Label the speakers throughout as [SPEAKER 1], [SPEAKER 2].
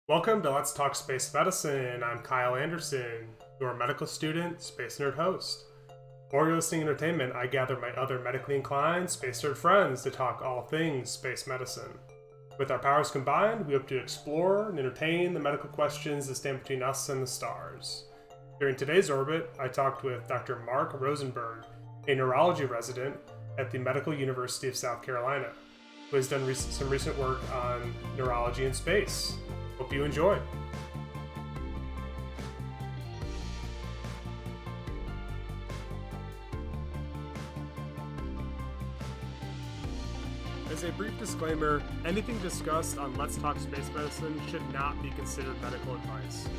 [SPEAKER 1] Welcome to Let's Talk Space Medicine. I'm Kyle Anderson, your medical student, space nerd host. For your listening entertainment, I gather my other medically inclined space nerd friends to talk all things space medicine. With our powers combined, we hope to explore and entertain the medical questions that stand between us and the stars. During today's orbit, I talked with Dr. Mark Rosenberg, a neurology resident at the Medical University of South Carolina, who has done some recent work on neurology in space. Hope you enjoy. As a brief disclaimer, anything discussed on Let's Talk Space Medicine should not be considered medical advice,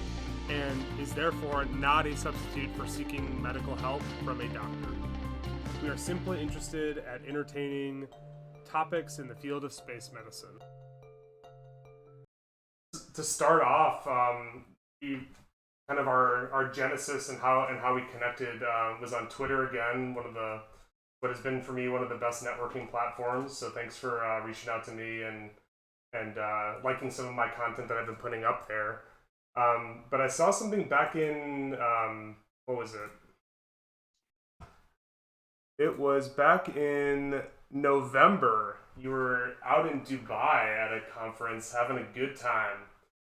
[SPEAKER 1] and is therefore not a substitute for seeking medical help from a doctor. We are simply interested at entertaining topics in the field of space medicine. To start off, kind of our genesis and how we connected was on Twitter again, what has been for me one of the best networking platforms. So thanks for reaching out to me and liking some of my content that I've been putting up there. But I saw something back in what was it? It was back in November. You were out in Dubai at a conference having a good time.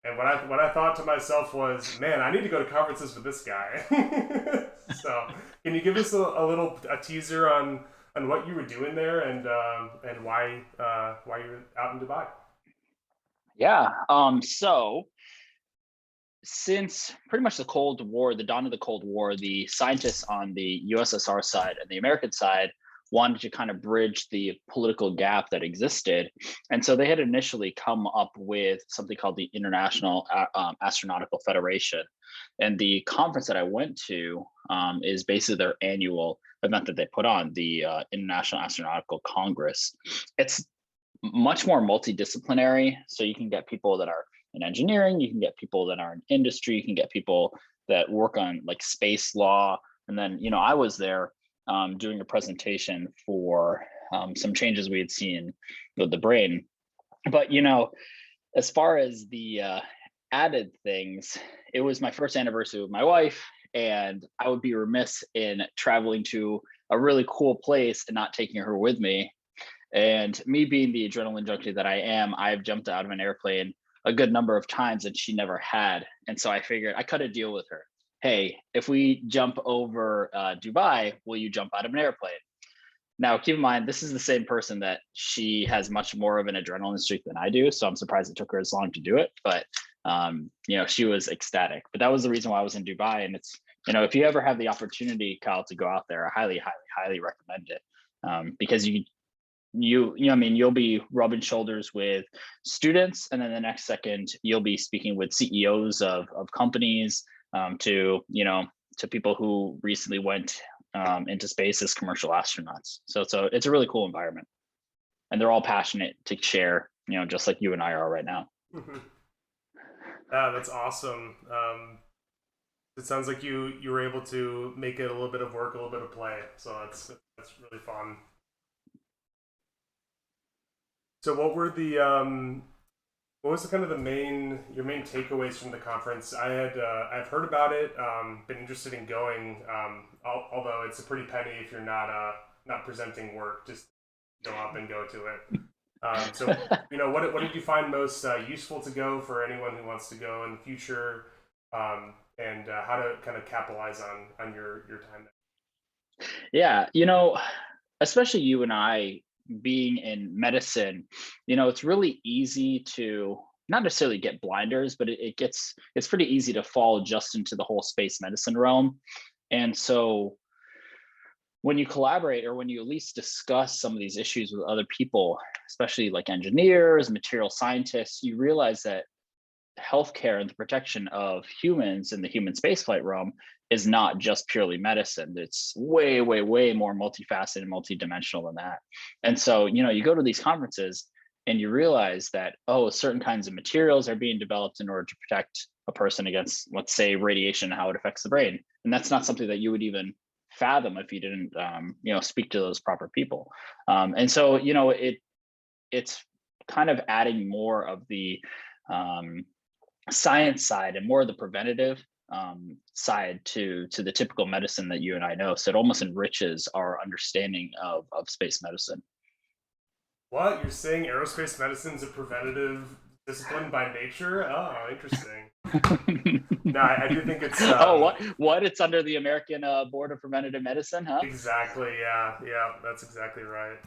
[SPEAKER 1] And what I thought to myself was, man, I need to go to conferences with this guy. So, can you give us a teaser on what you were doing there and why you were out in Dubai?
[SPEAKER 2] Yeah. So since pretty much the Cold War, the dawn of the Cold War, the scientists on the USSR side and the American side wanted to kind of bridge the political gap that existed. And so they had initially come up with something called the International Astronautical Federation. And the conference that I went to is basically their annual event that they put on, the International Astronautical Congress. It's much more multidisciplinary. So you can get people that are in engineering, you can get people that are in industry, you can get people that work on like space law. And then, I was there doing a presentation for some changes we had seen with the brain. But, as far as the added things, it was my first anniversary with my wife, and I would be remiss in traveling to a really cool place and not taking her with me. And me being the adrenaline junkie that I am, I've jumped out of an airplane a good number of times and she never had. And so I figured I cut a deal with her. Hey, if we jump over Dubai, will you jump out of an airplane? Now, keep in mind, this is the same person that she has much more of an adrenaline streak than I do. So I'm surprised it took her as long to do it. But, she was ecstatic. But that was the reason why I was in Dubai. And it's, if you ever have the opportunity, Kyle, to go out there, I highly, highly, highly recommend it because you'll be rubbing shoulders with students. And then the next second, you'll be speaking with CEOs of companies, to people who recently went into space as commercial astronauts. So it's a really cool environment, and they're all passionate to share, just like you and I are right now.
[SPEAKER 1] Yeah, that's awesome. It sounds like you were able to make it a little bit of work, a little bit of play. So that's really fun. So what were what was kind of your main takeaways from the conference? I've heard about it, been interested in going, although it's a pretty penny if you're not presenting work, just go up and go to it. So what did you find most useful to go for anyone who wants to go in the future, and how to kind of capitalize on your time there?
[SPEAKER 2] Yeah, especially you and I being in medicine, it's really easy to not necessarily get blinders, but it's pretty easy to fall just into the whole space medicine realm. And so when you collaborate or when you at least discuss some of these issues with other people, especially like engineers, material scientists, you realize that healthcare and the protection of humans in the human spaceflight realm is not just purely medicine. It's way, way, way more multifaceted and multidimensional than that. And so, you go to these conferences and you realize that, certain kinds of materials are being developed in order to protect a person against, let's say, radiation and how it affects the brain. And that's not something that you would even fathom if you didn't, speak to those proper people. And so, it's kind of adding more of the science side and more the preventative side to the typical medicine that you and I know. So it almost enriches our understanding of space medicine.
[SPEAKER 1] What? You're saying aerospace medicine's a preventative discipline by nature? Oh, interesting. No, I do think it's
[SPEAKER 2] Oh, what? It's under the American Board of Preventative Medicine, huh?
[SPEAKER 1] exactly, yeah, yeah, that's exactly right.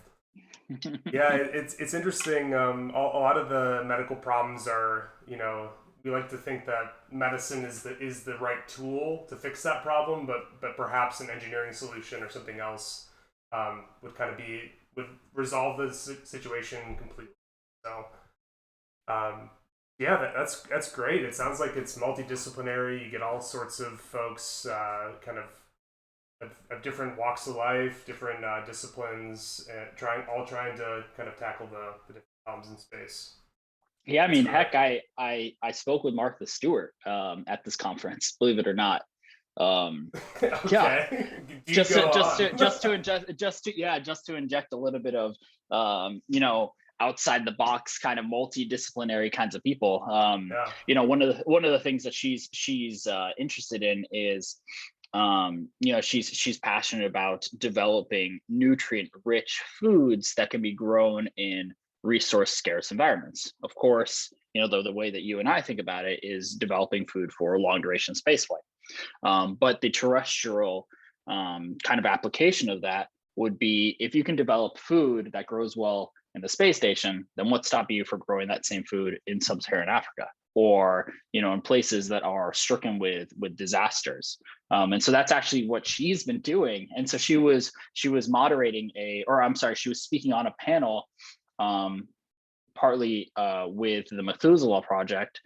[SPEAKER 1] Yeah, it's interesting. A lot of the medical problems are, we like to think that medicine is the right tool to fix that problem, but perhaps an engineering solution or something else would resolve the situation completely. So, um, yeah, that's great. It sounds like it's multidisciplinary. You get all sorts of folks, of different walks of life, different disciplines, trying to kind of tackle the different problems in space.
[SPEAKER 2] Yeah, I
[SPEAKER 1] That's
[SPEAKER 2] mean,
[SPEAKER 1] great.
[SPEAKER 2] heck, I spoke with Martha Stewart at this conference, believe it or not. Yeah,
[SPEAKER 1] Okay, do you go on?
[SPEAKER 2] just to inject a little bit of outside the box kind of multidisciplinary kinds of people.
[SPEAKER 1] Yeah.
[SPEAKER 2] One of the things that she's interested in is she's passionate about developing nutrient rich foods that can be grown in resource scarce environments. Of course, the way that you and I think about it is developing food for long duration spaceflight. But the terrestrial kind of application of that would be, if you can develop food that grows well in the space station, then what's stopping you from growing that same food in sub-Saharan Africa, or in places that are stricken with disasters? And so that's actually what she's been doing. And so she was moderating she was speaking on a panel, partly with the Methuselah Project,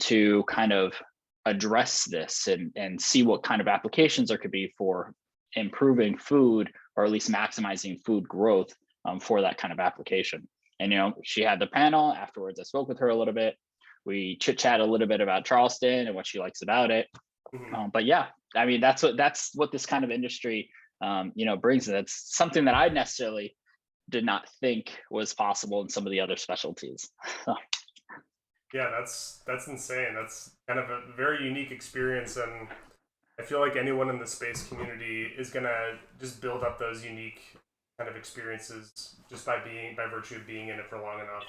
[SPEAKER 2] to kind of address this and see what kind of applications there could be for improving food, or at least maximizing food growth for that kind of application. And she had the panel afterwards. I spoke with her a little bit. We chit chat a little bit about Charleston and what she likes about it.
[SPEAKER 1] Mm-hmm.
[SPEAKER 2] But yeah, I mean, that's what this kind of industry brings. That's something that I necessarily did not think was possible in some of the other specialties.
[SPEAKER 1] Yeah, that's insane. That's kind of a very unique experience, and I feel like anyone in the space community is gonna just build up those unique kind of experiences just by virtue of being in it for long enough.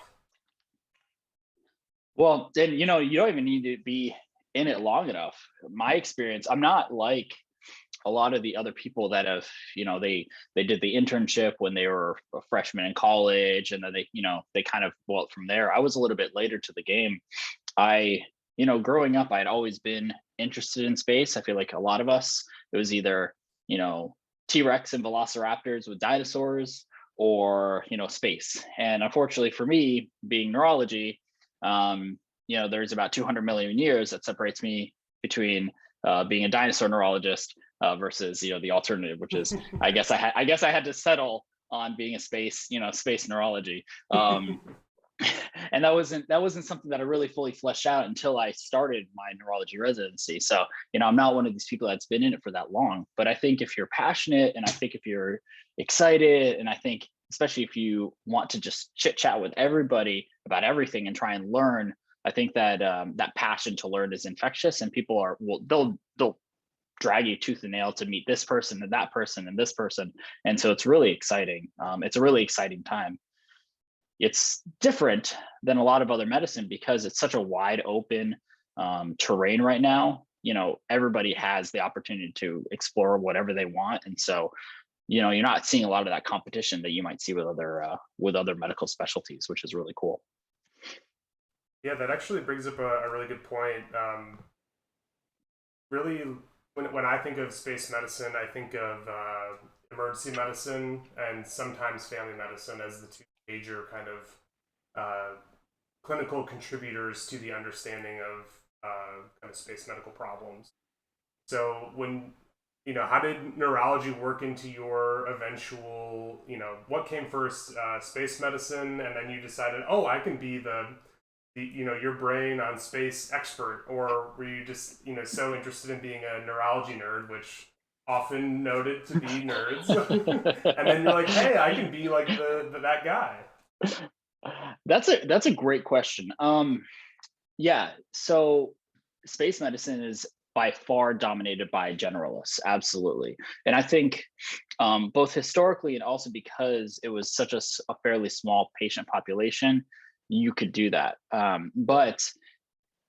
[SPEAKER 2] Well, then you don't even need to be in it long enough. My experience, I'm not like a lot of the other people that have, they did the internship when they were a freshman in college, and then they kind of, well, from there, I was a little bit later to the game. I, growing up, I had always been interested in space. I feel like a lot of us, it was either, T-Rex and velociraptors with dinosaurs, or, space. And unfortunately for me, being neurology, there's about 200 million years that separates me between being a dinosaur neurologist versus the alternative, which is I guess I had to settle on being a space neurology. And that wasn't something that I really fully fleshed out until I started my neurology residency. So I'm not one of these people that's been in it for that long. But I think if you're passionate, and I think if you're excited, and I think especially if you want to just chit chat with everybody about everything and try and learn, I think that that passion to learn is infectious, and people they'll drag you tooth and nail to meet this person and that person and this person. And so it's really exciting. It's a really exciting time. It's different than a lot of other medicine because it's such a wide open terrain right now. Everybody has the opportunity to explore whatever they want. And so, you're not seeing a lot of that competition that you might see with other medical specialties, which is really cool.
[SPEAKER 1] Yeah, that actually brings up a really good point. Really, when I think of space medicine, I think of emergency medicine and sometimes family medicine as the two major kind of clinical contributors to the understanding of kind of space medical problems. So how did neurology work into your eventual, what came first, space medicine, and then you decided, oh, I can be the your brain on space expert, or were you just so interested in being a neurology nerd, which often noted to be nerds, and then you're like, hey, I can be like that guy.
[SPEAKER 2] That's a great question. Yeah. So space medicine is by far dominated by generalists, absolutely. And I think both historically and also because it was such a fairly small patient population, you could do that. But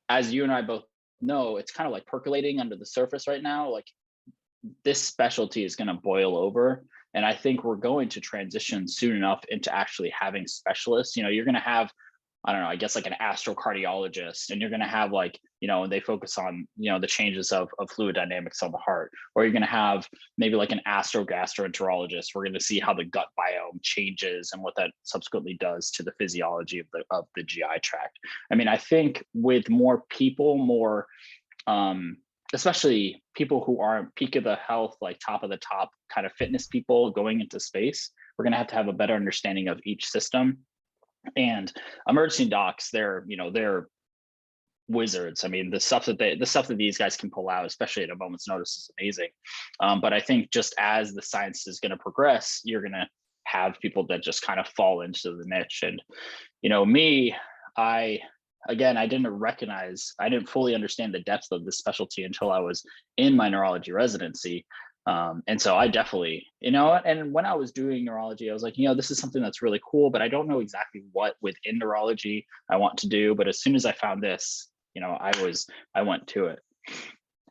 [SPEAKER 2] as you and I both know, it's kind of like percolating under the surface right now. Like this specialty is going to boil over. And I think we're going to transition soon enough into actually having specialists. You're going to have, I don't know, I guess like an astrocardiologist, and you're going to have like, they focus on, the changes of fluid dynamics on the heart, or you're going to have maybe like an astrogastroenterologist. We're going to see how the gut biome changes and what that subsequently does to the physiology of the GI tract. I mean, I think with more people, especially people who aren't peak of the health, like top of the top kind of fitness people going into space, we're going to have a better understanding of each system. And emergency docs, they're wizards. I mean, the stuff that these guys can pull out, especially at a moment's notice, is amazing. But I think just as the science is going to progress, you're going to have people that just kind of fall into the niche. And me, I didn't fully understand the depth of this specialty until I was in my neurology residency. And so I definitely, and when I was doing neurology, I was like, this is something that's really cool, but I don't know exactly what within neurology I want to do. But as soon as I found this, I went to it.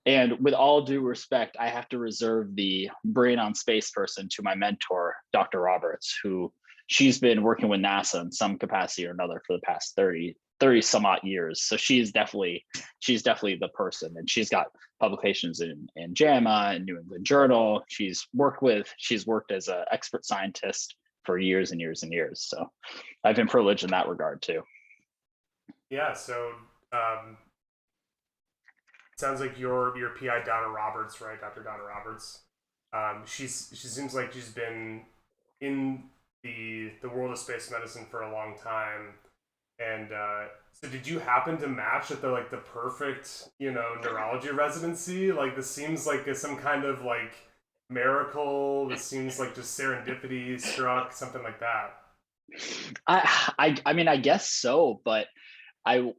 [SPEAKER 2] And with all due respect, I have to reserve the brain on space person to my mentor, Dr. Roberts, who she's been working with NASA in some capacity or another for the past 30 some odd years. So she's definitely the person, and she's got publications in JAMA and New England Journal. She's worked as an expert scientist for years and years and years. So I've been privileged in that regard too.
[SPEAKER 1] Yeah. So sounds like your PI, Donna Roberts, right? Dr. Donna Roberts. She seems like she's been in the world of space medicine for a long time. And so did you happen to match at the perfect, neurology residency? Like this seems like some kind of like miracle. This seems like just serendipity struck, something like that.
[SPEAKER 2] I mean, I guess so, but I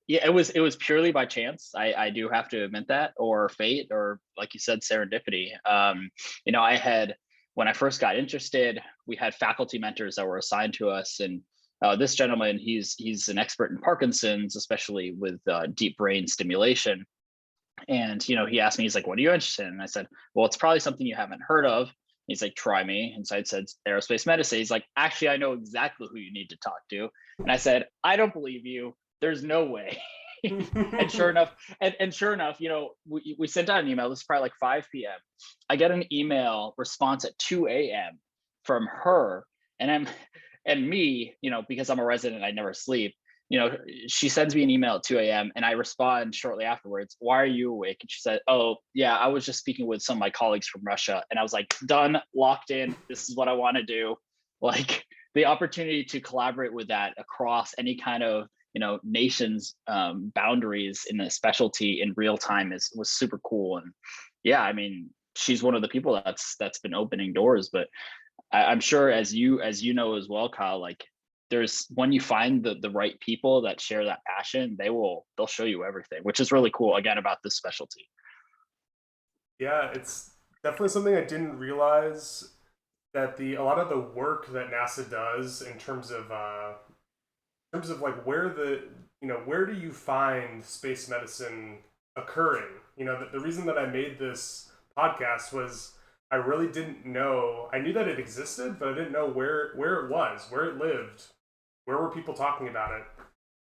[SPEAKER 2] yeah, it was purely by chance. I do have to admit that, or fate, or like you said, serendipity. I had, when I first got interested, we had faculty mentors that were assigned to us, and this gentleman, he's an expert in Parkinson's, especially with deep brain stimulation. And he asked me, he's like, "What are you interested in?" And I said, "Well, it's probably something you haven't heard of." He's like, "Try me." And so I said, "Aerospace medicine." He's like, "Actually, I know exactly who you need to talk to." And I said, "I don't believe you. There's no way." And sure enough, we sent out an email. This is probably like 5 p.m. I get an email response at 2 a.m. from her, and me, because I'm a resident, I never sleep. She sends me an email at 2 a.m. and I respond shortly afterwards, "Why are you awake?" And she said, "Oh, yeah, I was just speaking with some of my colleagues from Russia." And I was like, done, locked in. This is what I want to do. Like the opportunity to collaborate with that across any kind of, nation's boundaries in a specialty in real time was super cool. And yeah, I mean, she's one of the people that's been opening doors. But I'm sure, as you know as well, Kyle, like there's, when you find the right people that share that passion, they'll show you everything, which is really cool again about this specialty.
[SPEAKER 1] Yeah, it's definitely something I didn't realize that a lot of the work that NASA does in terms of like where do you find space medicine occurring? The reason that I made this podcast was I really didn't know. I knew that it existed, but I didn't know where it was, where it lived, where were people talking about it.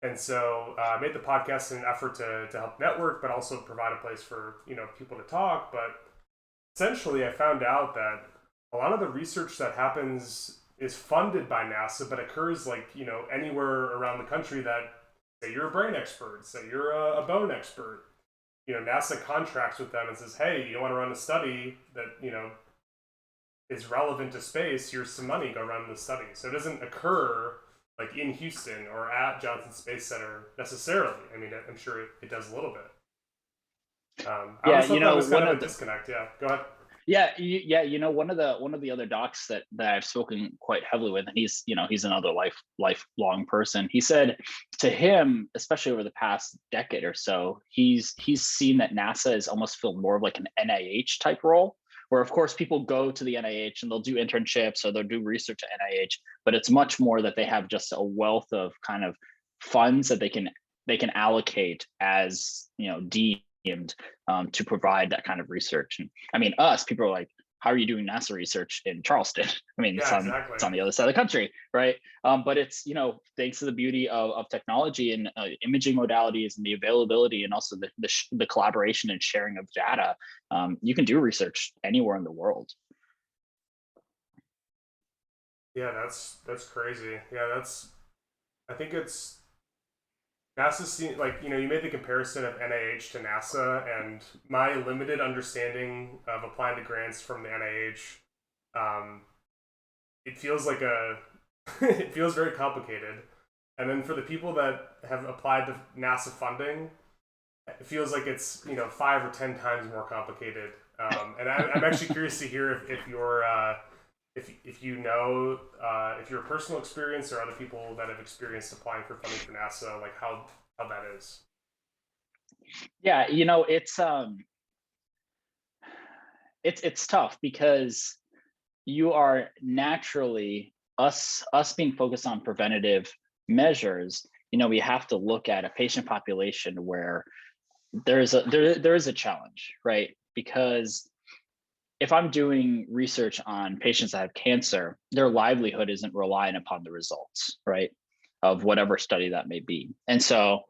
[SPEAKER 1] And so I made the podcast in an effort to help network, but also provide a place for people to talk. But essentially, I found out that a lot of the research that happens is funded by NASA, but occurs anywhere around the country that say you're a brain expert, say you're a bone expert. NASA contracts with them and says, "Hey, you want to run a study that is relevant to space? Here's some money. Go run the study." So it doesn't occur like in Houston or at Johnson Space Center necessarily. I mean, I'm sure it does a little bit. I
[SPEAKER 2] Yeah,
[SPEAKER 1] always thought that was kind of a disconnect. Yeah, go ahead.
[SPEAKER 2] Yeah. One of the other docs that I've spoken quite heavily with, and he's another lifelong person. He said to him, especially over the past decade or so, he's seen that NASA is almost feel more of like an NIH type role, where of course people go to the NIH and they'll do internships or they'll do research at NIH, but it's much more that they have just a wealth of kind of funds that they can allocate as deemed to provide that kind of research. And I mean, people are like, how are you doing NASA research in Charleston? I mean,
[SPEAKER 1] Yeah, exactly.
[SPEAKER 2] it's on the other side of the country, right? But it's, thanks to the beauty of technology and imaging modalities and the availability and also the collaboration and sharing of data, you can do research anywhere in the world.
[SPEAKER 1] Yeah, that's crazy. Yeah, I think it's NASA seems like, you made the comparison of NIH to NASA, and my limited understanding of applying to grants from the NIH, it feels like it feels very complicated. And then for the people that have applied to NASA funding, it feels like it's 5 or 10 times more complicated. And I'm actually curious to hear if you're if you know if your personal experience or other people that have experienced applying for funding for NASA, like how that is.
[SPEAKER 2] Yeah, it's tough because you are naturally us being focused on preventative measures. We have to look at a patient population where there is a challenge, right? Because if I'm doing research on patients that have cancer, their livelihood isn't reliant upon the results, right, of whatever study that may be. And so,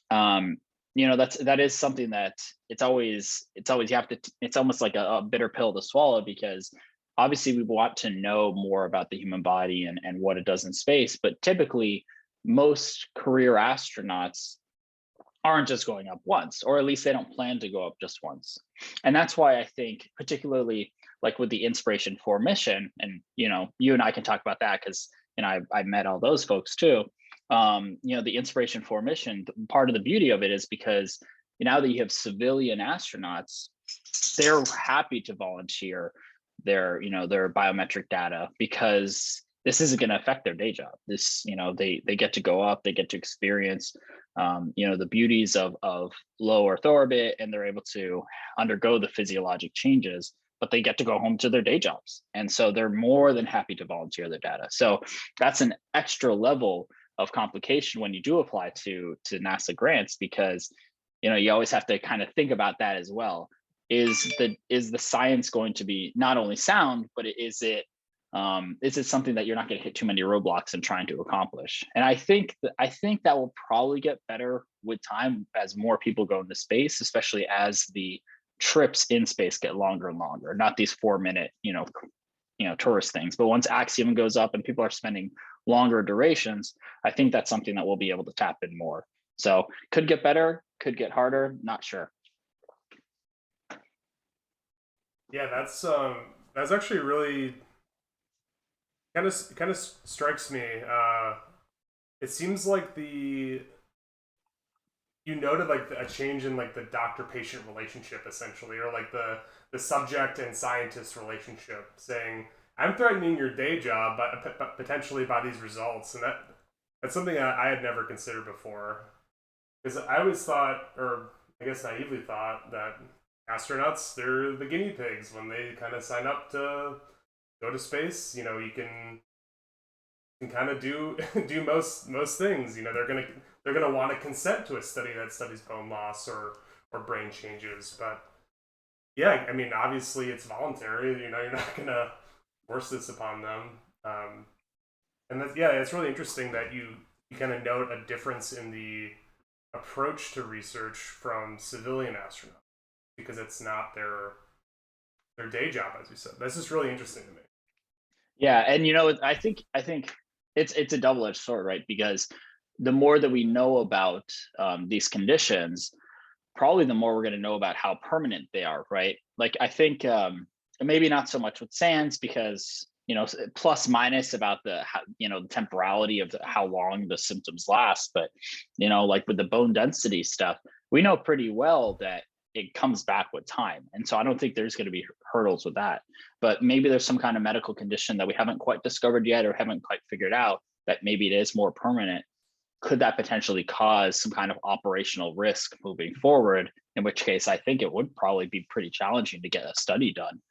[SPEAKER 2] that is something that it's always you have to. It's almost like a bitter pill to swallow, because obviously we want to know more about the human body and what it does in space, but typically most career astronauts aren't just going up once, or at least they don't plan to go up just once. And that's why I think, particularly like with the Inspiration 4 mission, and you and I can talk about that because I met all those folks too. The Inspiration 4 mission, part of the beauty of it is because now that you have civilian astronauts, they're happy to volunteer their biometric data, because this isn't going to affect their day job. This, they get to go up, they get to experience, the beauties of low Earth orbit, and they're able to undergo the physiologic changes, but they get to go home to their day jobs. And so they're more than happy to volunteer their data. So that's an extra level of complication when you do apply to NASA grants, because, you always have to kind of think about that as well. Is the science going to be not only sound, but is it something that you're not going to hit too many roadblocks in trying to accomplish? And I think that will probably get better with time as more people go into space, especially as the trips in space get longer and longer. Not these 4-minute, tourist things, but once Axiom goes up and people are spending longer durations, I think that's something that we'll be able to tap in more. So could get better, could get harder, not sure.
[SPEAKER 1] Yeah, that's actually really kind of strikes me. It seems like you noted like a change in like the doctor-patient relationship, essentially, or like the subject and scientist relationship, saying, I'm threatening your day job, but potentially by these results. And that's something I had never considered before, because I always thought, or I guess naively thought, that astronauts, they're the guinea pigs when they kind of sign up to go to space. You can kind of do most things. They're gonna want to consent to a study that studies bone loss or brain changes. But yeah, I mean, obviously it's voluntary. You're not gonna force this upon them. And it's really interesting that you kind of note a difference in the approach to research from civilian astronauts, because it's not their day job, as you said. This is really interesting to me.
[SPEAKER 2] Yeah, and I think it's a double-edged sword, right? Because the more that we know about these conditions, probably the more we're going to know about how permanent they are, right? Like I think maybe not so much with SANS, because plus minus about the temporality of how long the symptoms last, but like with the bone density stuff, we know pretty well that it comes back with time. And so I don't think there's going to be hurdles with that. But maybe there's some kind of medical condition that we haven't quite discovered yet or haven't quite figured out that maybe it is more permanent. Could that potentially cause some kind of operational risk moving forward? In which case, I think it would probably be pretty challenging to get a study done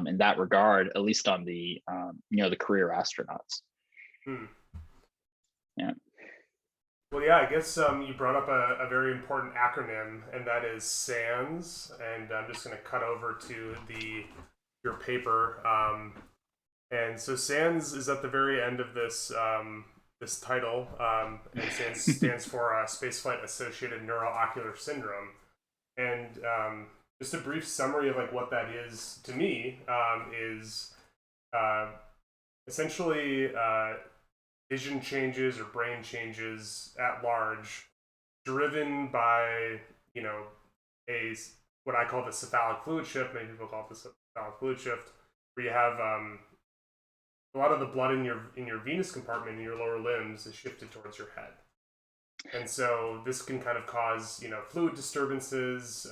[SPEAKER 2] in that regard, at least on the the career astronauts. Yeah.
[SPEAKER 1] Well, yeah, I guess you brought up a very important acronym, and that is SANS. And I'm just going to cut over to your paper. And so SANS is at the very end of this this title, and stands for Spaceflight Associated Neuro-Ocular Syndrome. And just a brief summary of like what that is to me is essentially vision changes or brain changes at large, driven by what I call the cephalic fluid shift. Many people call it the cephalic fluid shift, where you have a lot of the blood in your venous compartment in your lower limbs is shifted towards your head. And so this can kind of cause, fluid disturbances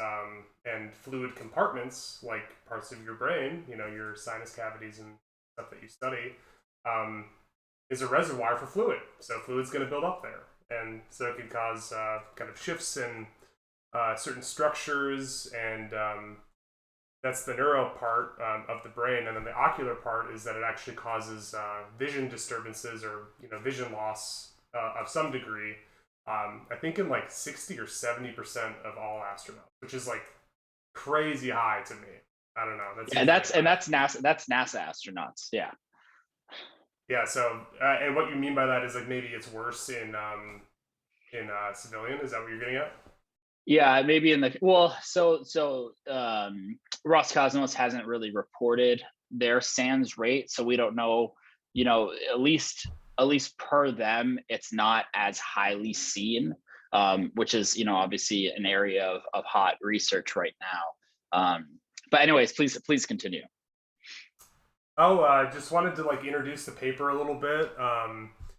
[SPEAKER 1] and fluid compartments, like parts of your brain, your sinus cavities and stuff that you study, is a reservoir for fluid. So fluid's going to build up there. And so it can cause kind of shifts in certain structures, and that's the neuro part of the brain. And then the ocular part is that it actually causes vision disturbances or vision loss of some degree. I think in like 60 or 70% of all astronauts, which is like crazy high to me. I don't know.
[SPEAKER 2] That's NASA. That's NASA astronauts. Yeah.
[SPEAKER 1] Yeah. So, and what you mean by that is like maybe it's worse in civilian. Is that what you're getting at?
[SPEAKER 2] Yeah, maybe in the Roscosmos hasn't really reported their SANS rate, so we don't know. At least per them, it's not as highly seen, which is obviously an area of hot research right now. But anyways, please continue.
[SPEAKER 1] I just wanted to introduce the paper a little bit.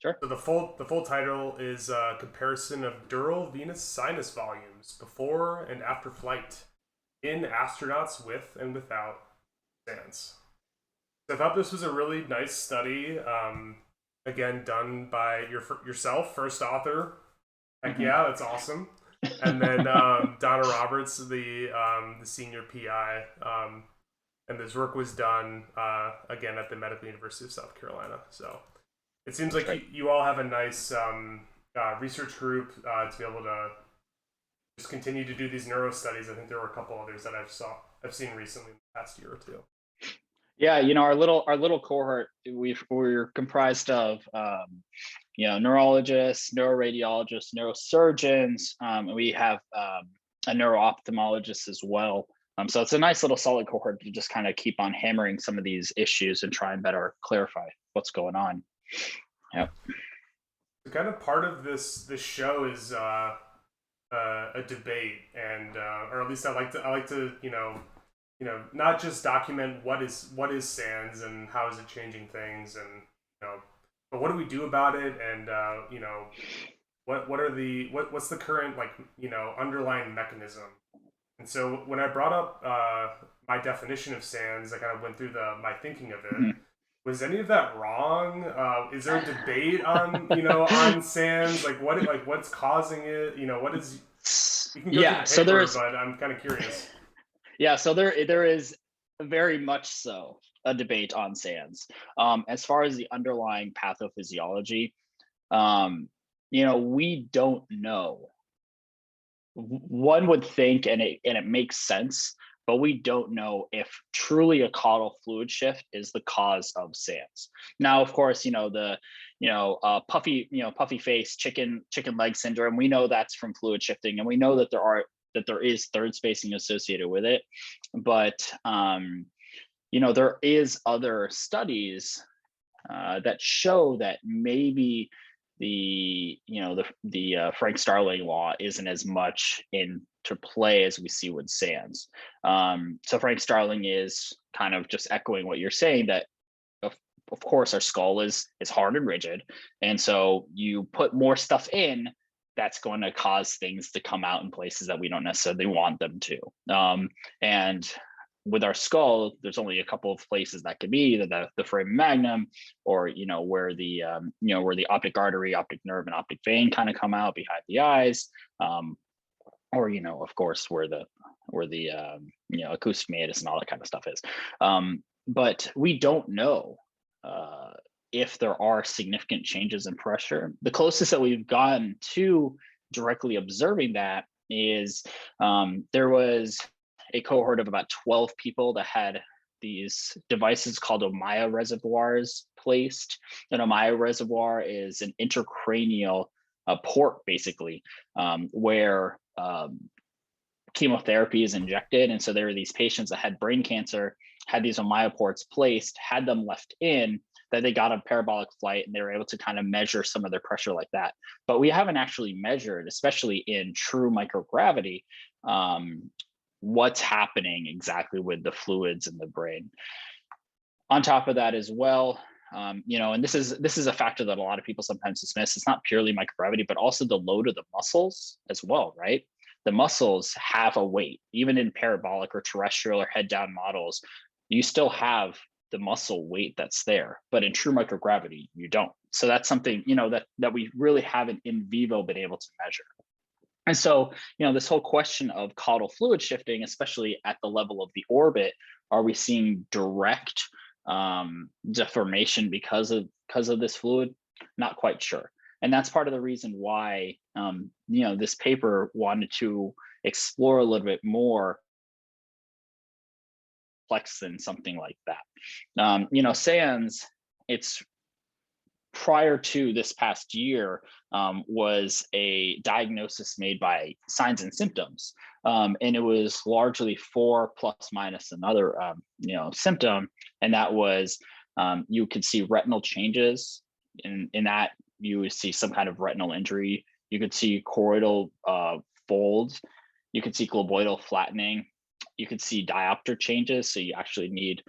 [SPEAKER 2] Sure.
[SPEAKER 1] So the full title is Comparison of Dural Venous Sinus Volumes Before and After Flight in Astronauts with and Without SANS. So I thought this was a really nice study. Again, done by yourself, first author. Heck yeah, that's awesome. And then Donna Roberts, the senior PI. And this work was done, again, at the Medical University of South Carolina. So it seems like you all have a nice research group to be able to just continue to do these neuro studies. I think there were a couple others that I've seen recently in the past year or two.
[SPEAKER 2] Yeah, our little cohort, we're comprised of neurologists, neuroradiologists, neurosurgeons, and we have a neuro-ophthalmologist as well. So it's a nice little solid cohort to just kind of keep on hammering some of these issues and try and better clarify what's going on. Yeah.
[SPEAKER 1] So kind of part of this show is a debate, and or at least I like to not just document what is SANS and how is it changing things, and but what do we do about it, and what's the current underlying mechanism. And so when I brought up my definition of SANS, I kind of went through my thinking of it. Mm-hmm. Was any of that wrong? Is there a debate on on SANS? What's causing it? What is? You can go through the paper, so but I'm kind of curious.
[SPEAKER 2] Yeah, so there is very much so a debate on SANS. As far as the underlying pathophysiology, we don't know. One would think, and it makes sense, but we don't know if truly a caudal fluid shift is the cause of SANS. Now, of course, the puffy face, chicken leg syndrome. We know that's from fluid shifting, and we know that there is third spacing associated with it. But there is other studies that show that maybe the Frank Starling law isn't as much into play as we see with SANS. So Frank Starling is kind of just echoing what you're saying, that of course our skull is hard and rigid, and so you put more stuff in, that's going to cause things to come out in places that we don't necessarily want them to. And with our skull, there's only a couple of places that could be either the foramen magnum, or where the optic artery, optic nerve, and optic vein kind of come out behind the eyes, or of course where the acoustic meatus and all that kind of stuff is. But we don't know if there are significant changes in pressure. The closest that we've gotten to directly observing that is there was a cohort of about 12 people that had these devices called Ommaya reservoirs placed. An Ommaya reservoir is an intracranial port, basically, where chemotherapy is injected. And so there were these patients that had brain cancer, had these Ommaya ports placed, had them left in, that they got on parabolic flight, and they were able to kind of measure some of their pressure like that. But we haven't actually measured, especially in true microgravity, what's happening exactly with the fluids in the brain. On top of that as well, and this is a factor that a lot of people sometimes dismiss. It's not purely microgravity, but also the load of the muscles as well, right? The muscles have a weight. Even in parabolic or terrestrial or head down models, you still have the muscle weight that's there, but in true microgravity, you don't. So that's something, that we really haven't in vivo been able to measure. And so, this whole question of caudal fluid shifting, especially at the level of the orbit, are we seeing direct deformation because of this fluid? Not quite sure. And that's part of the reason why, this paper wanted to explore a little bit more complex than something like that. SANS, it's prior to this past year, was a diagnosis made by signs and symptoms. And it was largely 4 plus minus another, symptom. And that was, you could see retinal changes. In that, you would see some kind of retinal injury. You could see choroidal folds. You could see globoidal flattening. You could see diopter changes. So you actually need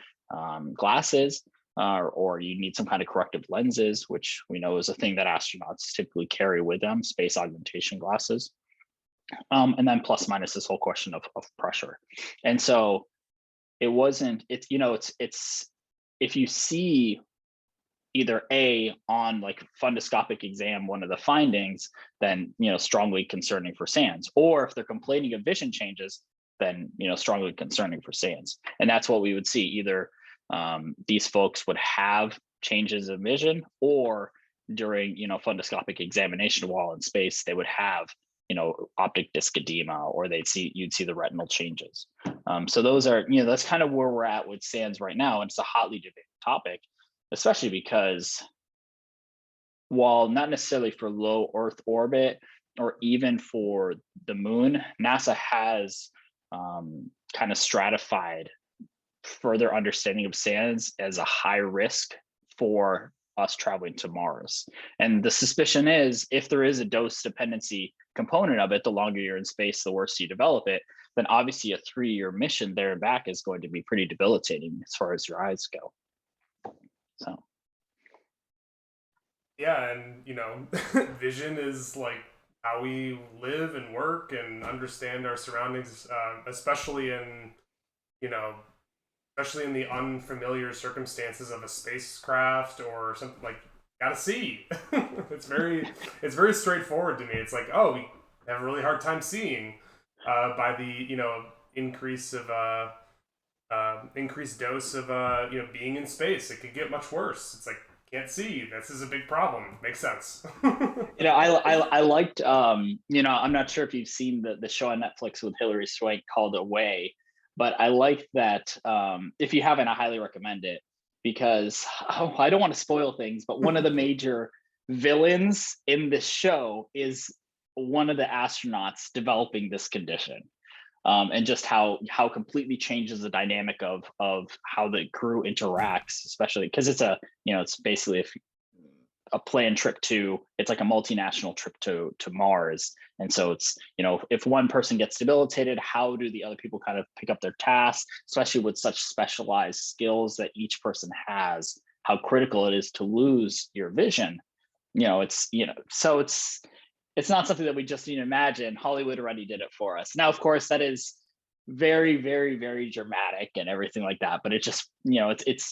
[SPEAKER 2] glasses. Or you need some kind of corrective lenses, which we know is a thing that astronauts typically carry with them, space augmentation glasses. And then plus minus this whole question of pressure. And so it wasn't, it's if you see either on like fundoscopic exam, one of the findings, then, strongly concerning for SANS, or if they're complaining of vision changes, then, strongly concerning for SANS. And that's what we would see. Either these folks would have changes of vision, or during fundoscopic examination while in space, they would have optic disc edema, or you'd see the retinal changes. So those are that's kind of where we're at with SANS right now, and it's a hotly debated topic, especially because while not necessarily for low Earth orbit or even for the moon, NASA has kind of stratified further understanding of SANS as a high risk for us traveling to Mars. And the suspicion is, if there is a dose dependency component of it, the longer you're in space, the worse you develop it, then obviously a 3-year mission there and back is going to be pretty debilitating as far as your eyes go. So.
[SPEAKER 1] Yeah, and vision is like how we live and work and understand our surroundings, especially in the unfamiliar circumstances of a spacecraft or something. Like, gotta see. it's very straightforward to me. It's like, oh, we have a really hard time seeing by the increased dose of being in space. It could get much worse. It's like, can't see. This is a big problem. Makes sense.
[SPEAKER 2] I liked I'm not sure if you've seen the show on Netflix with Hilary Swank called Away, but I like that. If you haven't, I highly recommend it, because I don't want to spoil things, but one of the major villains in this show is one of the astronauts developing this condition. And just how completely changes the dynamic of how the crew interacts, especially because it's basically a planned trip it's like a multinational trip to Mars. And so it's, if one person gets debilitated, how do the other people kind of pick up their tasks, especially with such specialized skills that each person has, how critical it is to lose your vision. So it's it's not something that we just need to imagine. Hollywood already did it for us. Now, of course, that is very, very, very dramatic and everything like that. But it just, it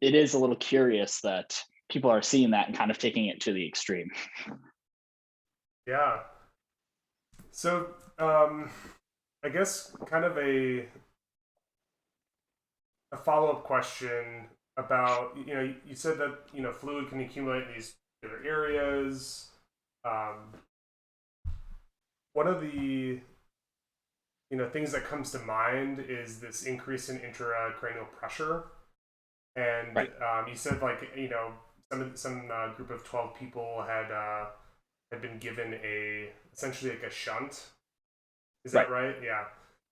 [SPEAKER 2] is a little curious that people are seeing that and kind of taking it to the extreme.
[SPEAKER 1] Yeah. So, I guess kind of a follow-up question about, you said that, fluid can accumulate in these particular areas. One of the, things that comes to mind is this increase in intracranial pressure. And
[SPEAKER 2] Right.
[SPEAKER 1] you said, like, some group of 12 people had been given essentially like a shunt. Is that right? Yeah.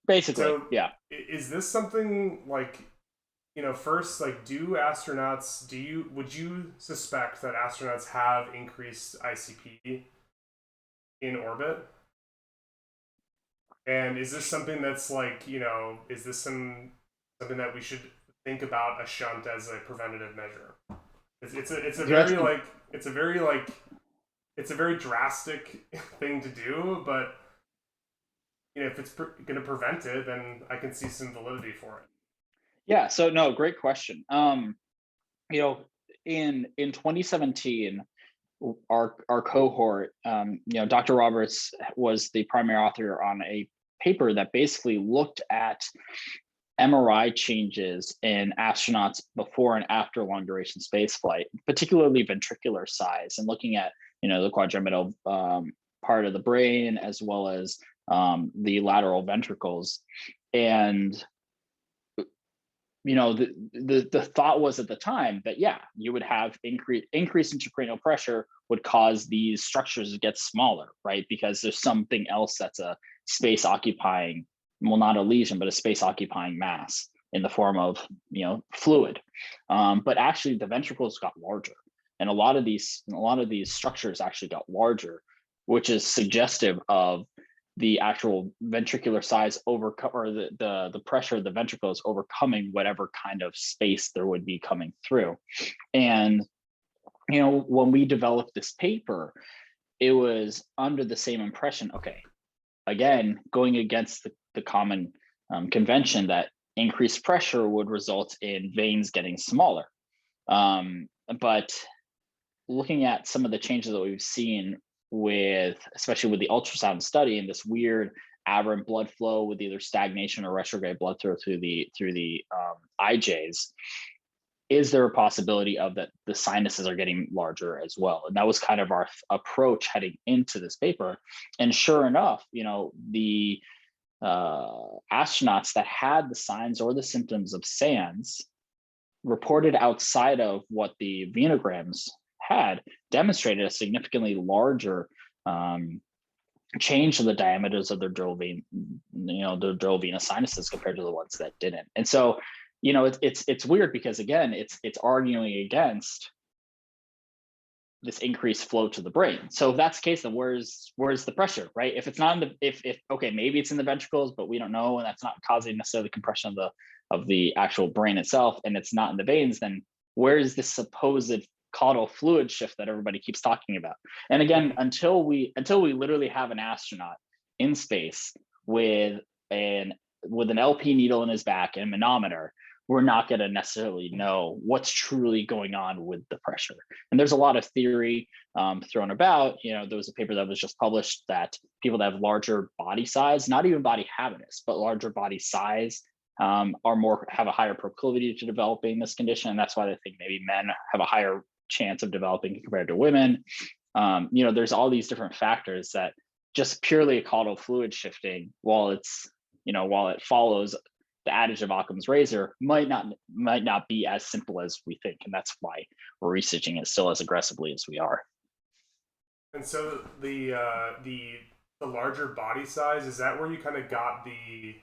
[SPEAKER 2] Basically,
[SPEAKER 1] So
[SPEAKER 2] yeah.
[SPEAKER 1] is this something like, first, like, would you suspect that astronauts have increased ICP in orbit? And is this something that's like, is this something that we should think about a shunt as a preventative measure? It's a very like it's a very like it's a very drastic thing to do, but if it's going to prevent it, then I can see some validity for it.
[SPEAKER 2] Yeah. So no, great question. In 2017, our cohort, Dr. Roberts was the primary author on a paper that basically looked at MRI changes in astronauts before and after long duration spaceflight, particularly ventricular size, and looking at the quadrigeminal part of the brain as well as the lateral ventricles. And the thought was at the time that you would have increase intracranial pressure would cause these structures to get smaller, right? Because there's something else that's a space occupying, well, not a lesion, but a space occupying mass in the form of fluid. But actually, the ventricles got larger, and a lot of these structures actually got larger, which is suggestive of the actual ventricular size or the pressure of the ventricles overcoming whatever kind of space there would be coming through. And when we developed this paper, it was under the same impression. Okay, again, going against the common convention that increased pressure would result in veins getting smaller. But looking at some of the changes that we've seen especially with the ultrasound study, and this weird aberrant blood flow with either stagnation or retrograde blood flow through the IJs, is there a possibility of that the sinuses are getting larger as well? And that was kind of our approach heading into this paper. And sure enough, the astronauts that had the signs or the symptoms of SANS reported outside of what the venograms had demonstrated a significantly larger change in the diameters of their dural vein, their dural venous sinuses compared to the ones that didn't. And so, it's weird because again, it's arguing against this increased flow to the brain. So if that's the case, then where's the pressure, right? If it's not in if okay, maybe it's in the ventricles, but we don't know, and that's not causing necessarily compression of the actual brain itself, and it's not in the veins, then where is this supposed caudal fluid shift that everybody keeps talking about? And again, until we literally have an astronaut in space with an LP needle in his back and a manometer, we're not going to necessarily know what's truly going on with the pressure. And there's a lot of theory thrown about. There was a paper that was just published that people that have larger body size, not even body habitus, but larger body size, have a higher proclivity to developing this condition. And that's why they think maybe men have a higher chance of developing compared to women. There's all these different factors that just purely a caudal fluid shifting, while it follows the adage of Occam's razor, might not be as simple as we think. And that's why we're researching it still as aggressively as we are.
[SPEAKER 1] And so the larger body size, is that where you kind of got the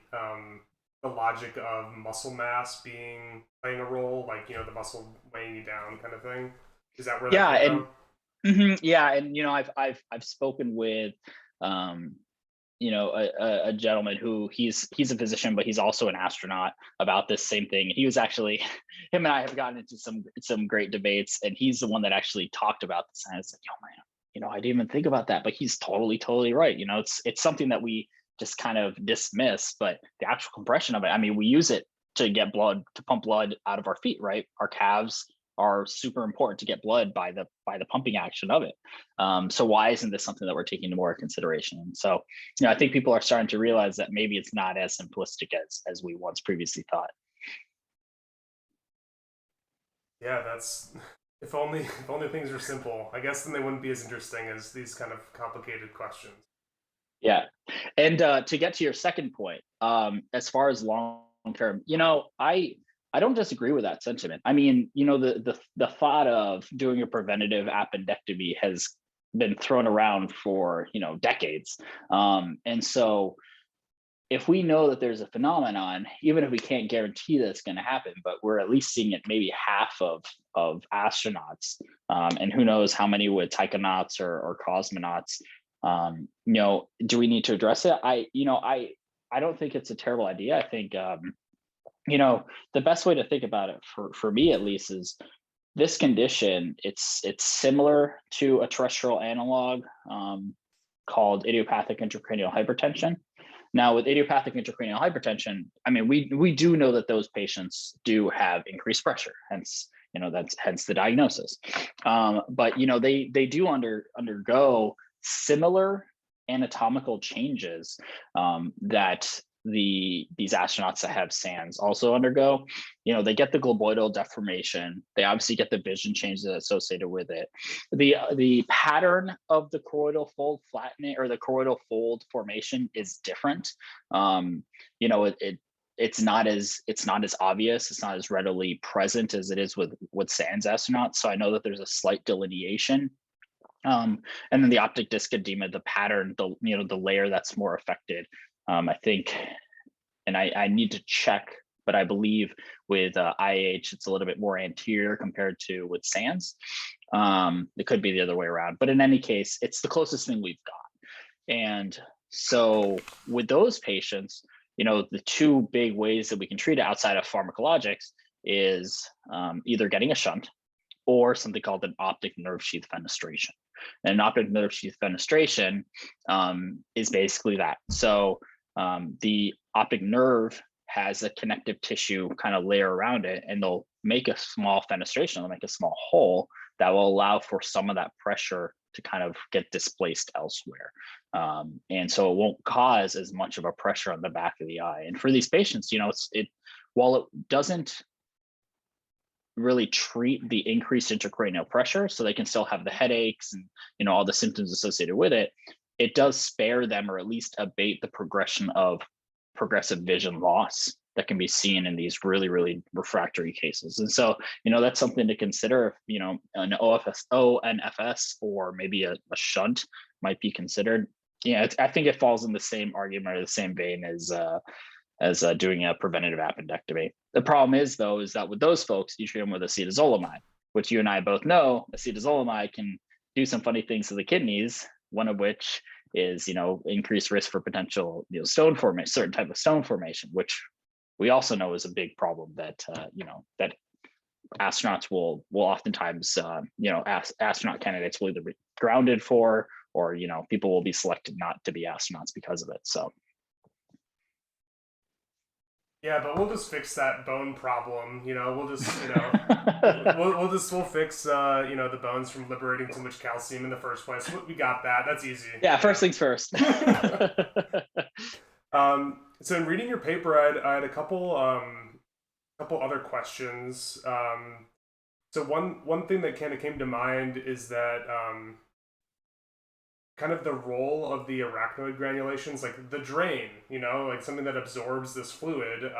[SPEAKER 1] logic of muscle mass playing a role, like the muscle weighing you down kind of thing? Is that where that came
[SPEAKER 2] from? Yeah, and I've spoken with a gentleman who he's a physician, but he's also an astronaut about this same thing. He was actually, him and I have gotten into some great debates, and he's the one that actually talked about this. And it's like, oh man, I didn't even think about that, but he's totally right. It's something that we just kind of dismiss, but the actual compression of it, I mean, we use it to get blood, to pump blood out of our feet, right? Our calves are super important to get blood by the pumping action of it. So why isn't this something that we're taking into more consideration? And so, I think people are starting to realize that maybe it's not as simplistic as we once previously thought.
[SPEAKER 1] Yeah, that's if only things were simple. I guess then they wouldn't be as interesting as these kind of complicated questions.
[SPEAKER 2] Yeah. And to get to your second point, as far as long term, I don't disagree with that sentiment. I mean, the thought of doing a preventative appendectomy has been thrown around for, decades. And so if we know that there's a phenomenon, even if we can't guarantee that it's going to happen, but we're at least seeing it maybe half of astronauts, and who knows how many with taikonauts or cosmonauts. Do we need to address it? I don't think it's a terrible idea. I think the best way to think about it for me at least is this condition. It's similar to a terrestrial analog called idiopathic intracranial hypertension. Now, with idiopathic intracranial hypertension, I mean, we do know that those patients do have increased pressure, hence the diagnosis. But they do undergo similar anatomical changes that these astronauts that have SANS also undergo. They get the globoidal deformation. They obviously get the vision changes associated with it. The pattern of the choroidal fold flattening or the choroidal fold formation is different. It's not as obvious. It's not as readily present as it is with SANS astronauts. So I know that there's a slight delineation. And then the optic disc edema, the pattern, the layer that's more affected. I think, and I need to check, but I believe with IH, it's a little bit more anterior compared to with SANS. It could be the other way around, but in any case, it's the closest thing we've got. And so with those patients, the two big ways that we can treat it outside of pharmacologics is either getting a shunt or something called an optic nerve sheath fenestration. And an optic nerve sheath fenestration is basically that. So the optic nerve has a connective tissue kind of layer around it, and they'll make a small fenestration, they'll make a small hole that will allow for some of that pressure to kind of get displaced elsewhere. And so it won't cause as much of a pressure on the back of the eye. And for these patients, while it doesn't really treat the increased intracranial pressure, so they can still have the headaches and all the symptoms associated with it, it does spare them, or at least abate the progression of progressive vision loss that can be seen in these really, really refractory cases. And so, that's something to consider if, an ONFS or maybe a shunt might be considered. I think it falls in the same argument or the same vein as doing a preventative appendectomy. The problem is, though, is that with those folks, you treat them with acetazolamide, which you and I both know acetazolamide can do some funny things to the kidneys, one of which is, increased risk for potential, stone formation, certain type of stone formation, which we also know is a big problem that, that astronauts will oftentimes, astronaut candidates will either be grounded for, or, people will be selected not to be astronauts because of it. So.
[SPEAKER 1] Yeah, but we'll just fix that bone problem. We'll just, we'll fix, the bones from liberating too much calcium in the first place. We got that. That's easy.
[SPEAKER 2] Yeah, first things first.
[SPEAKER 1] So in reading your paper, I had a couple other questions. So one thing that kind of came to mind is that kind of the role of the arachnoid granulations, like the drain, like something that absorbs this fluid,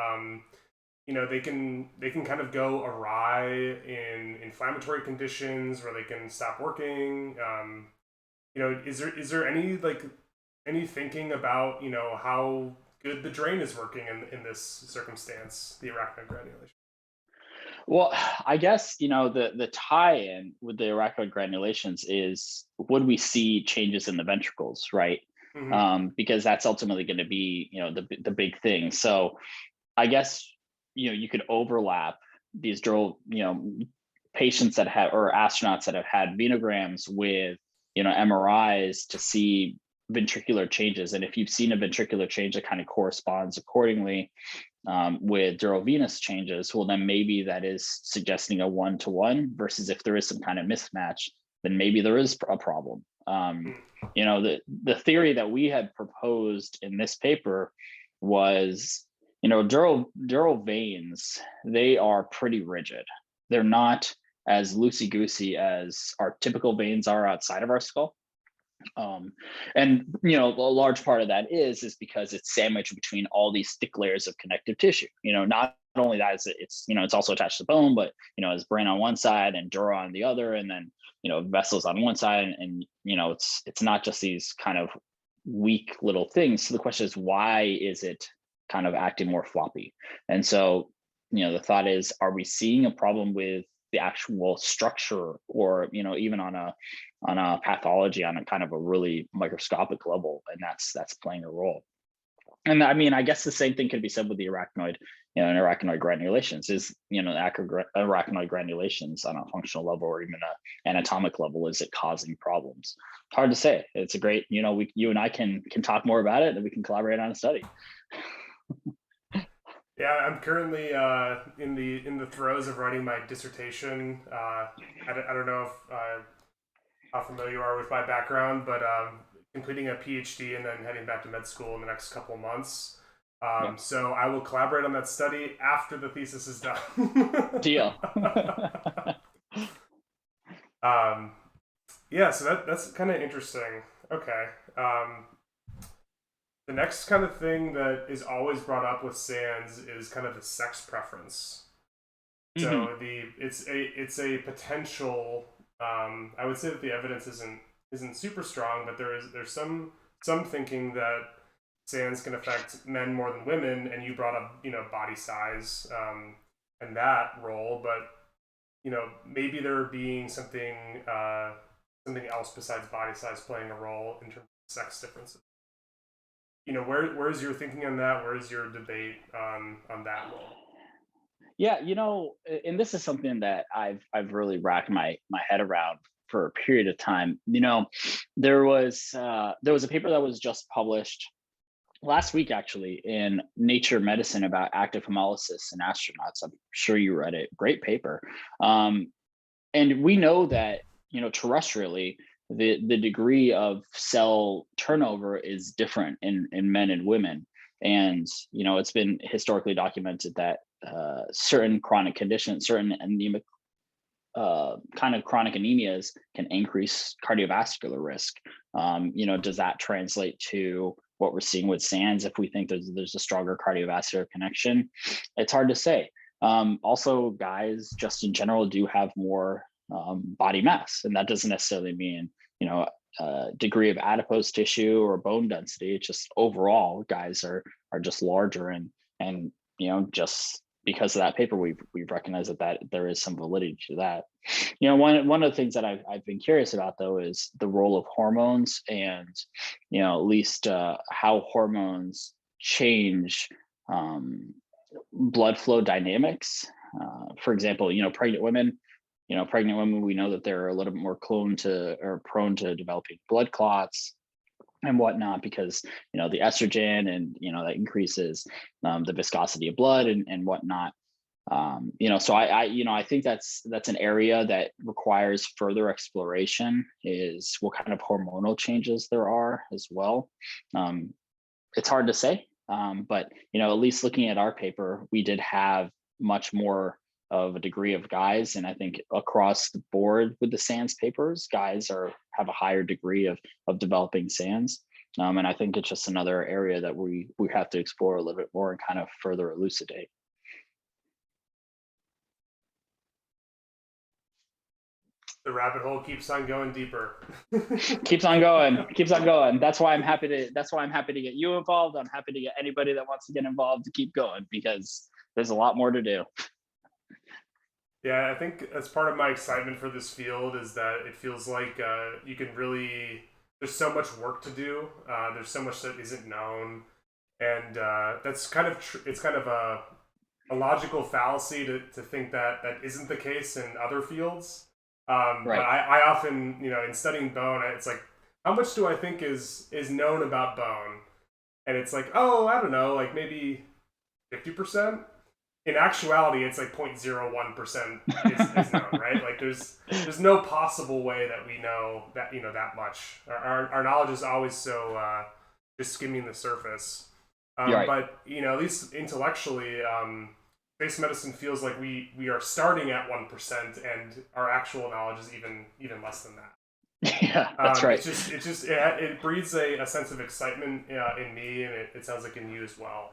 [SPEAKER 1] they can kind of go awry in inflammatory conditions where they can stop working. Is there any thinking about, how good the drain is working in this circumstance, the arachnoid granulation?
[SPEAKER 2] Well, I guess, the tie-in with the arachnoid granulations is, would we see changes in the ventricles, right? Mm-hmm. Because that's ultimately going to be, the big thing. So I guess, you could overlap these patients that have, or astronauts that have had venograms with, MRIs to see ventricular changes. And if you've seen a ventricular change that kind of corresponds accordingly with dural-venous changes, well, then maybe that is suggesting a one-to-one, versus if there is some kind of mismatch, then maybe there is a problem. The theory that we had proposed in this paper was, dural veins, they are pretty rigid. They're not as loosey-goosey as our typical veins are outside of our skull. And a large part of that is because it's sandwiched between all these thick layers of connective tissue. Not only that, it's also attached to the bone, but it's brain on one side and dura on the other, and then vessels on one side, and it's not just these kind of weak little things. So the question is, why is it kind of acting more floppy? And so the thought is, are we seeing a problem with the actual structure, or even on a pathology on a kind of a really microscopic level, and that's playing a role? And I mean, I guess the same thing could be said with the arachnoid, and arachnoid granulations. Is arachnoid granulations on a functional level or even an anatomic level, is it causing problems? It's hard to say. It's a great, you and I can talk more about it, and we can collaborate on a study.
[SPEAKER 1] Yeah, I'm currently in the throes of writing my dissertation. I don't know if how familiar you are with my background, but completing a PhD and then heading back to med school in the next couple of months. So I will collaborate on that study after the thesis is done.
[SPEAKER 2] Deal.
[SPEAKER 1] Yeah, so that's kind of interesting. Okay. The next kind of thing that is always brought up with SANS is kind of the sex preference. So it's a potential. I would say that the evidence isn't super strong, but there's some thinking that SANS can affect men more than women, and you brought up body size and that role, but maybe there being something else besides body size playing a role in terms of sex differences. Where's your thinking on that? Where's your debate on that role?
[SPEAKER 2] Yeah, and this is something that I've really racked my head around for a period of time. There was a paper that was just published last week, actually, in Nature Medicine about active hemolysis in astronauts. I'm sure you read it. Great paper. And we know that terrestrially, the degree of cell turnover is different in men and women. And, it's been historically documented that certain chronic conditions, certain anemic kind of chronic anemias can increase cardiovascular risk. Does that translate to what we're seeing with SANS if we think there's a stronger cardiovascular connection? It's hard to say. Also, guys just in general do have more body mass, and that doesn't necessarily mean degree of adipose tissue or bone density. It's just overall guys are just larger, and just because of that paper, we've recognized that there is some validity to that. One of the things that I've been curious about, though, is the role of hormones, and at least how hormones change blood flow dynamics. For example, pregnant women, we know that they're a little bit more prone to developing blood clots and whatnot, because the estrogen, and that increases the viscosity of blood and whatnot. So I think that's an area that requires further exploration, is what kind of hormonal changes there are as well. It's hard to say, but at least looking at our paper, we did have much more of a degree of guys, and I think across the board with the SANS papers, guys have a higher degree of developing SANS, and I think it's just another area that we have to explore a little bit more and kind of further elucidate.
[SPEAKER 1] The rabbit hole keeps on going deeper.
[SPEAKER 2] keeps on going. That's why I'm happy to get you involved. I'm happy to get anybody that wants to get involved to keep going, because there's a lot more to do.
[SPEAKER 1] Yeah, I think as part of my excitement for this field is that it feels like you can really, there's so much work to do. There's so much that isn't known. And that's kind of, it's kind of a logical fallacy to think that isn't the case in other fields. But
[SPEAKER 2] Right.
[SPEAKER 1] I often, in studying bone, it's like, how much do I think is known about bone? And it's like, oh, I don't know, like maybe 50%. In actuality, it's like 0.01% is known, right? Like there's no possible way that we know that that much. Our knowledge is always so just skimming the surface.
[SPEAKER 2] You're right.
[SPEAKER 1] But at least intellectually, space medicine feels like we are starting at 1%, and our actual knowledge is even less than that.
[SPEAKER 2] Yeah, that's right.
[SPEAKER 1] It breeds a sense of excitement in me, and it sounds like in you as well.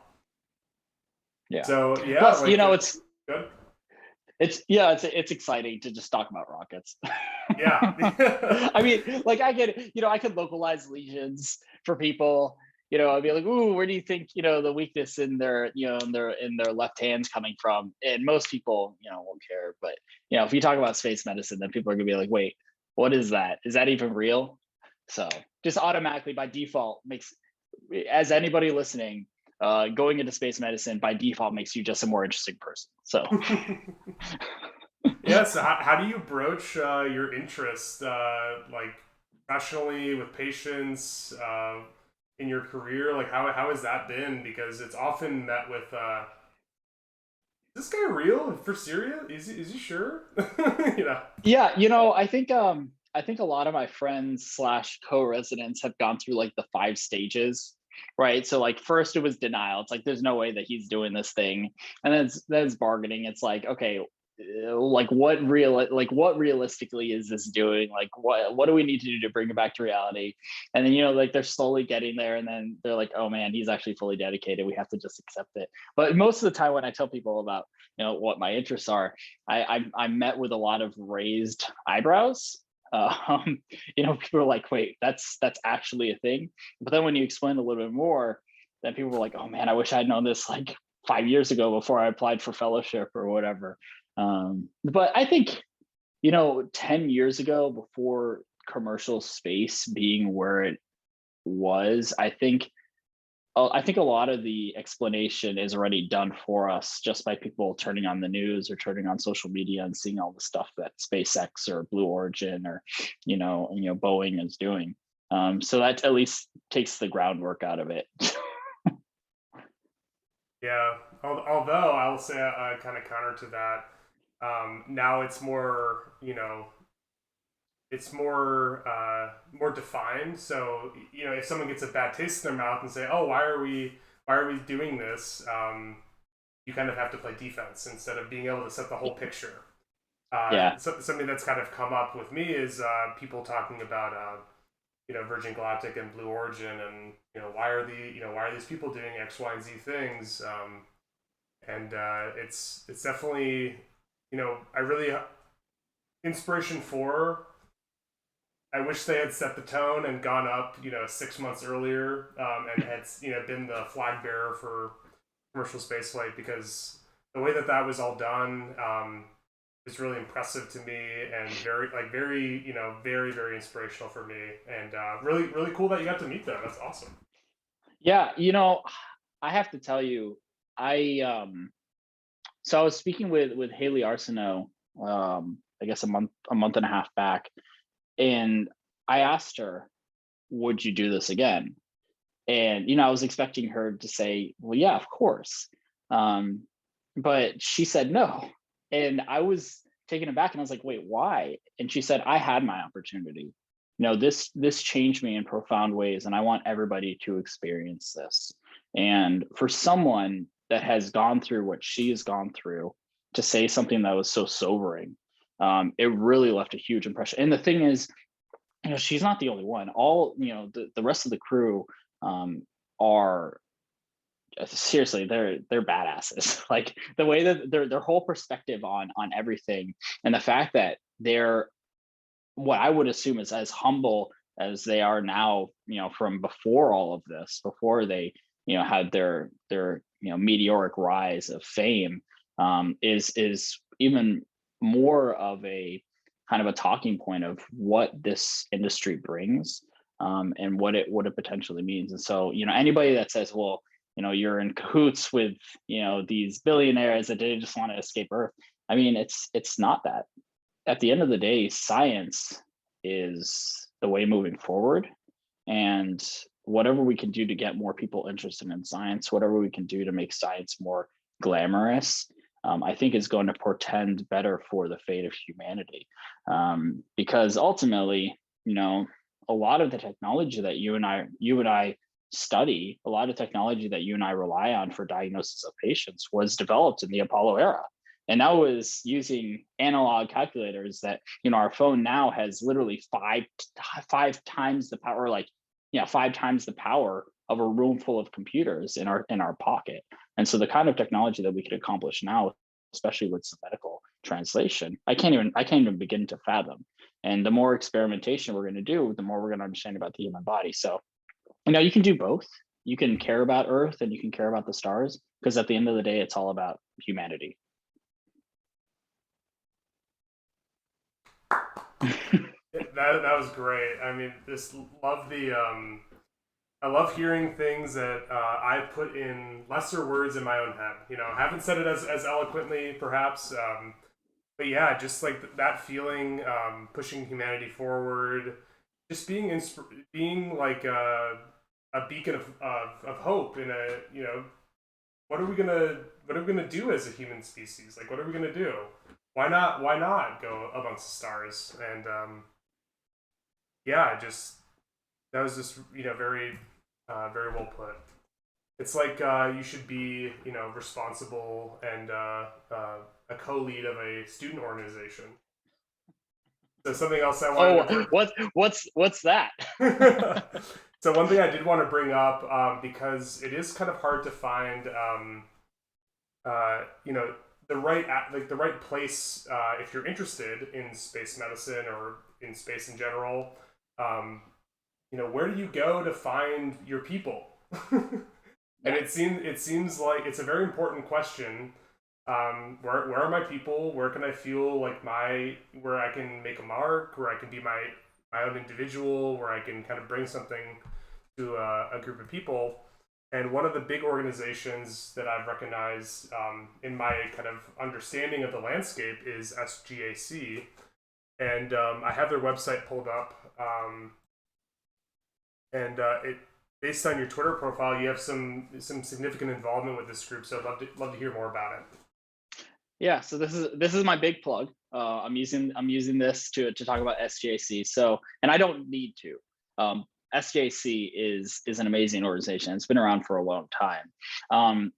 [SPEAKER 2] Yeah.
[SPEAKER 1] So yeah,
[SPEAKER 2] Plus,
[SPEAKER 1] like
[SPEAKER 2] it's
[SPEAKER 1] good.
[SPEAKER 2] it's exciting to just talk about rockets.
[SPEAKER 1] Yeah.
[SPEAKER 2] I mean, like I get, I could localize lesions for people. I'd be like, ooh, where do you think, the weakness in their, in their left hand's coming from? And most people, won't care. But if you talk about space medicine, then people are gonna be like, wait, what is that? Is that even real? So just automatically by default makes, as anybody listening, going into space medicine by default makes you just a more interesting person. So
[SPEAKER 1] yeah. So how do you broach your interest, like professionally with patients, in your career? Like how has that been? Because it's often met with, is this guy real? For serious? Is he sure?
[SPEAKER 2] yeah, I think a lot of my friends slash co-residents have gone through like the 5 stages, right? So like first it was denial. It's like there's no way that he's doing this thing, and then it's bargaining. It's like, okay, like what realistically is this doing? Like what do we need to do to bring it back to reality? And then like they're slowly getting there, and then they're like, oh man, he's actually fully dedicated. We have to just accept it. But most of the time when I tell people about what my interests are, I'm met with a lot of raised eyebrows. People are like, wait, that's actually a thing. But then when you explain a little bit more, then people were like, oh man, I wish I'd known this like 5 years ago before I applied for fellowship or whatever. But I think 10 years ago, before commercial space being where it was, I think a lot of the explanation is already done for us just by people turning on the news or turning on social media and seeing all the stuff that SpaceX or Blue Origin or Boeing is doing. So that at least takes the groundwork out of it.
[SPEAKER 1] Yeah. Although I will say, kind of counter to that. Now it's more, it's more defined. So if someone gets a bad taste in their mouth and say, "Oh, why are we doing this?" You kind of have to play defense instead of being able to set the whole picture.
[SPEAKER 2] Yeah.
[SPEAKER 1] Something that's kind of come up with me is people talking about Virgin Galactic and Blue Origin, and why are these people doing X, Y, and Z things? And it's definitely I really inspiration for. I wish they had set the tone and gone up 6 months earlier, and had been the flag bearer for commercial spaceflight, because the way that was all done is really impressive to me, and very very inspirational for me, and really really cool that you got to meet them. That's awesome.
[SPEAKER 2] Yeah, I have to tell you, so I was speaking with Haley Arsenault, I guess a month and a half back, and I asked her, "Would you do this again?" And I was expecting her to say, "Well, yeah, of course," um, but she said no, and I was taken aback, and I was like, "Wait, why?" And she said, "I had my opportunity. This changed me in profound ways, and I want everybody to experience this." And for someone that has gone through what she has gone through to say something that was so sobering, it really left a huge impression. And the thing is, she's not the only one. All the rest of the crew are seriously, they're badasses. Like the way that their whole perspective on everything, and the fact that they're what I would assume is as humble as they are now, from before all of this, before they had their meteoric rise of fame, is even more of a kind of a talking point of what this industry brings, and what it potentially means. And so anybody that says, well, you're in cahoots with these billionaires that they just want to escape Earth, I mean, it's not that. at the end of the day, science is the way moving forward. And whatever we can do to get more people interested in science, whatever we can do to make science more glamorous, I think is going to portend better for the fate of humanity. Because ultimately, a lot of the technology that you and I study, a lot of technology that you and I rely on for diagnosis of patients was developed in the Apollo era. And that was using analog calculators that, our phone now has literally five times the power, five times the power of a room full of computers in our pocket. And so the kind of technology that we could accomplish now, especially with some medical translation, I can't even begin to fathom. And the more experimentation we're going to do, the more we're going to understand about the human body. So, you can do both. You can care about Earth and you can care about the stars, because at the end of the day, it's all about humanity.
[SPEAKER 1] That was great. I mean, I love hearing things that I put in lesser words in my own head. I haven't said it as eloquently, perhaps, but yeah, just like that feeling, pushing humanity forward, just being like a beacon of hope in a what are we gonna do as a human species? Like, what are we gonna do? Why not go amongst the stars? And yeah, that was just very very well put. It's like you should be responsible and a co-lead of a student organization. So something else I wanted to bring...
[SPEAKER 2] what's that?
[SPEAKER 1] So one thing I did want to bring up, because it is kind of hard to find the right place if you're interested in space medicine or in space in general. Where do you go to find your people? And it seems like it's a very important question. Where are my people? Where can I feel like where I can make a mark, where I can be my own individual, where I can kind of bring something to a group of people? And one of the big organizations that I've recognized in my kind of understanding of the landscape is SGAC. And I have their website pulled up. Based on your Twitter profile, you have some significant involvement with this group. So I'd love to hear more about it.
[SPEAKER 2] Yeah, so this is my big plug. I'm using this to talk about SGAC. So, and I don't need to. SGAC is an amazing organization. It's been around for a long time.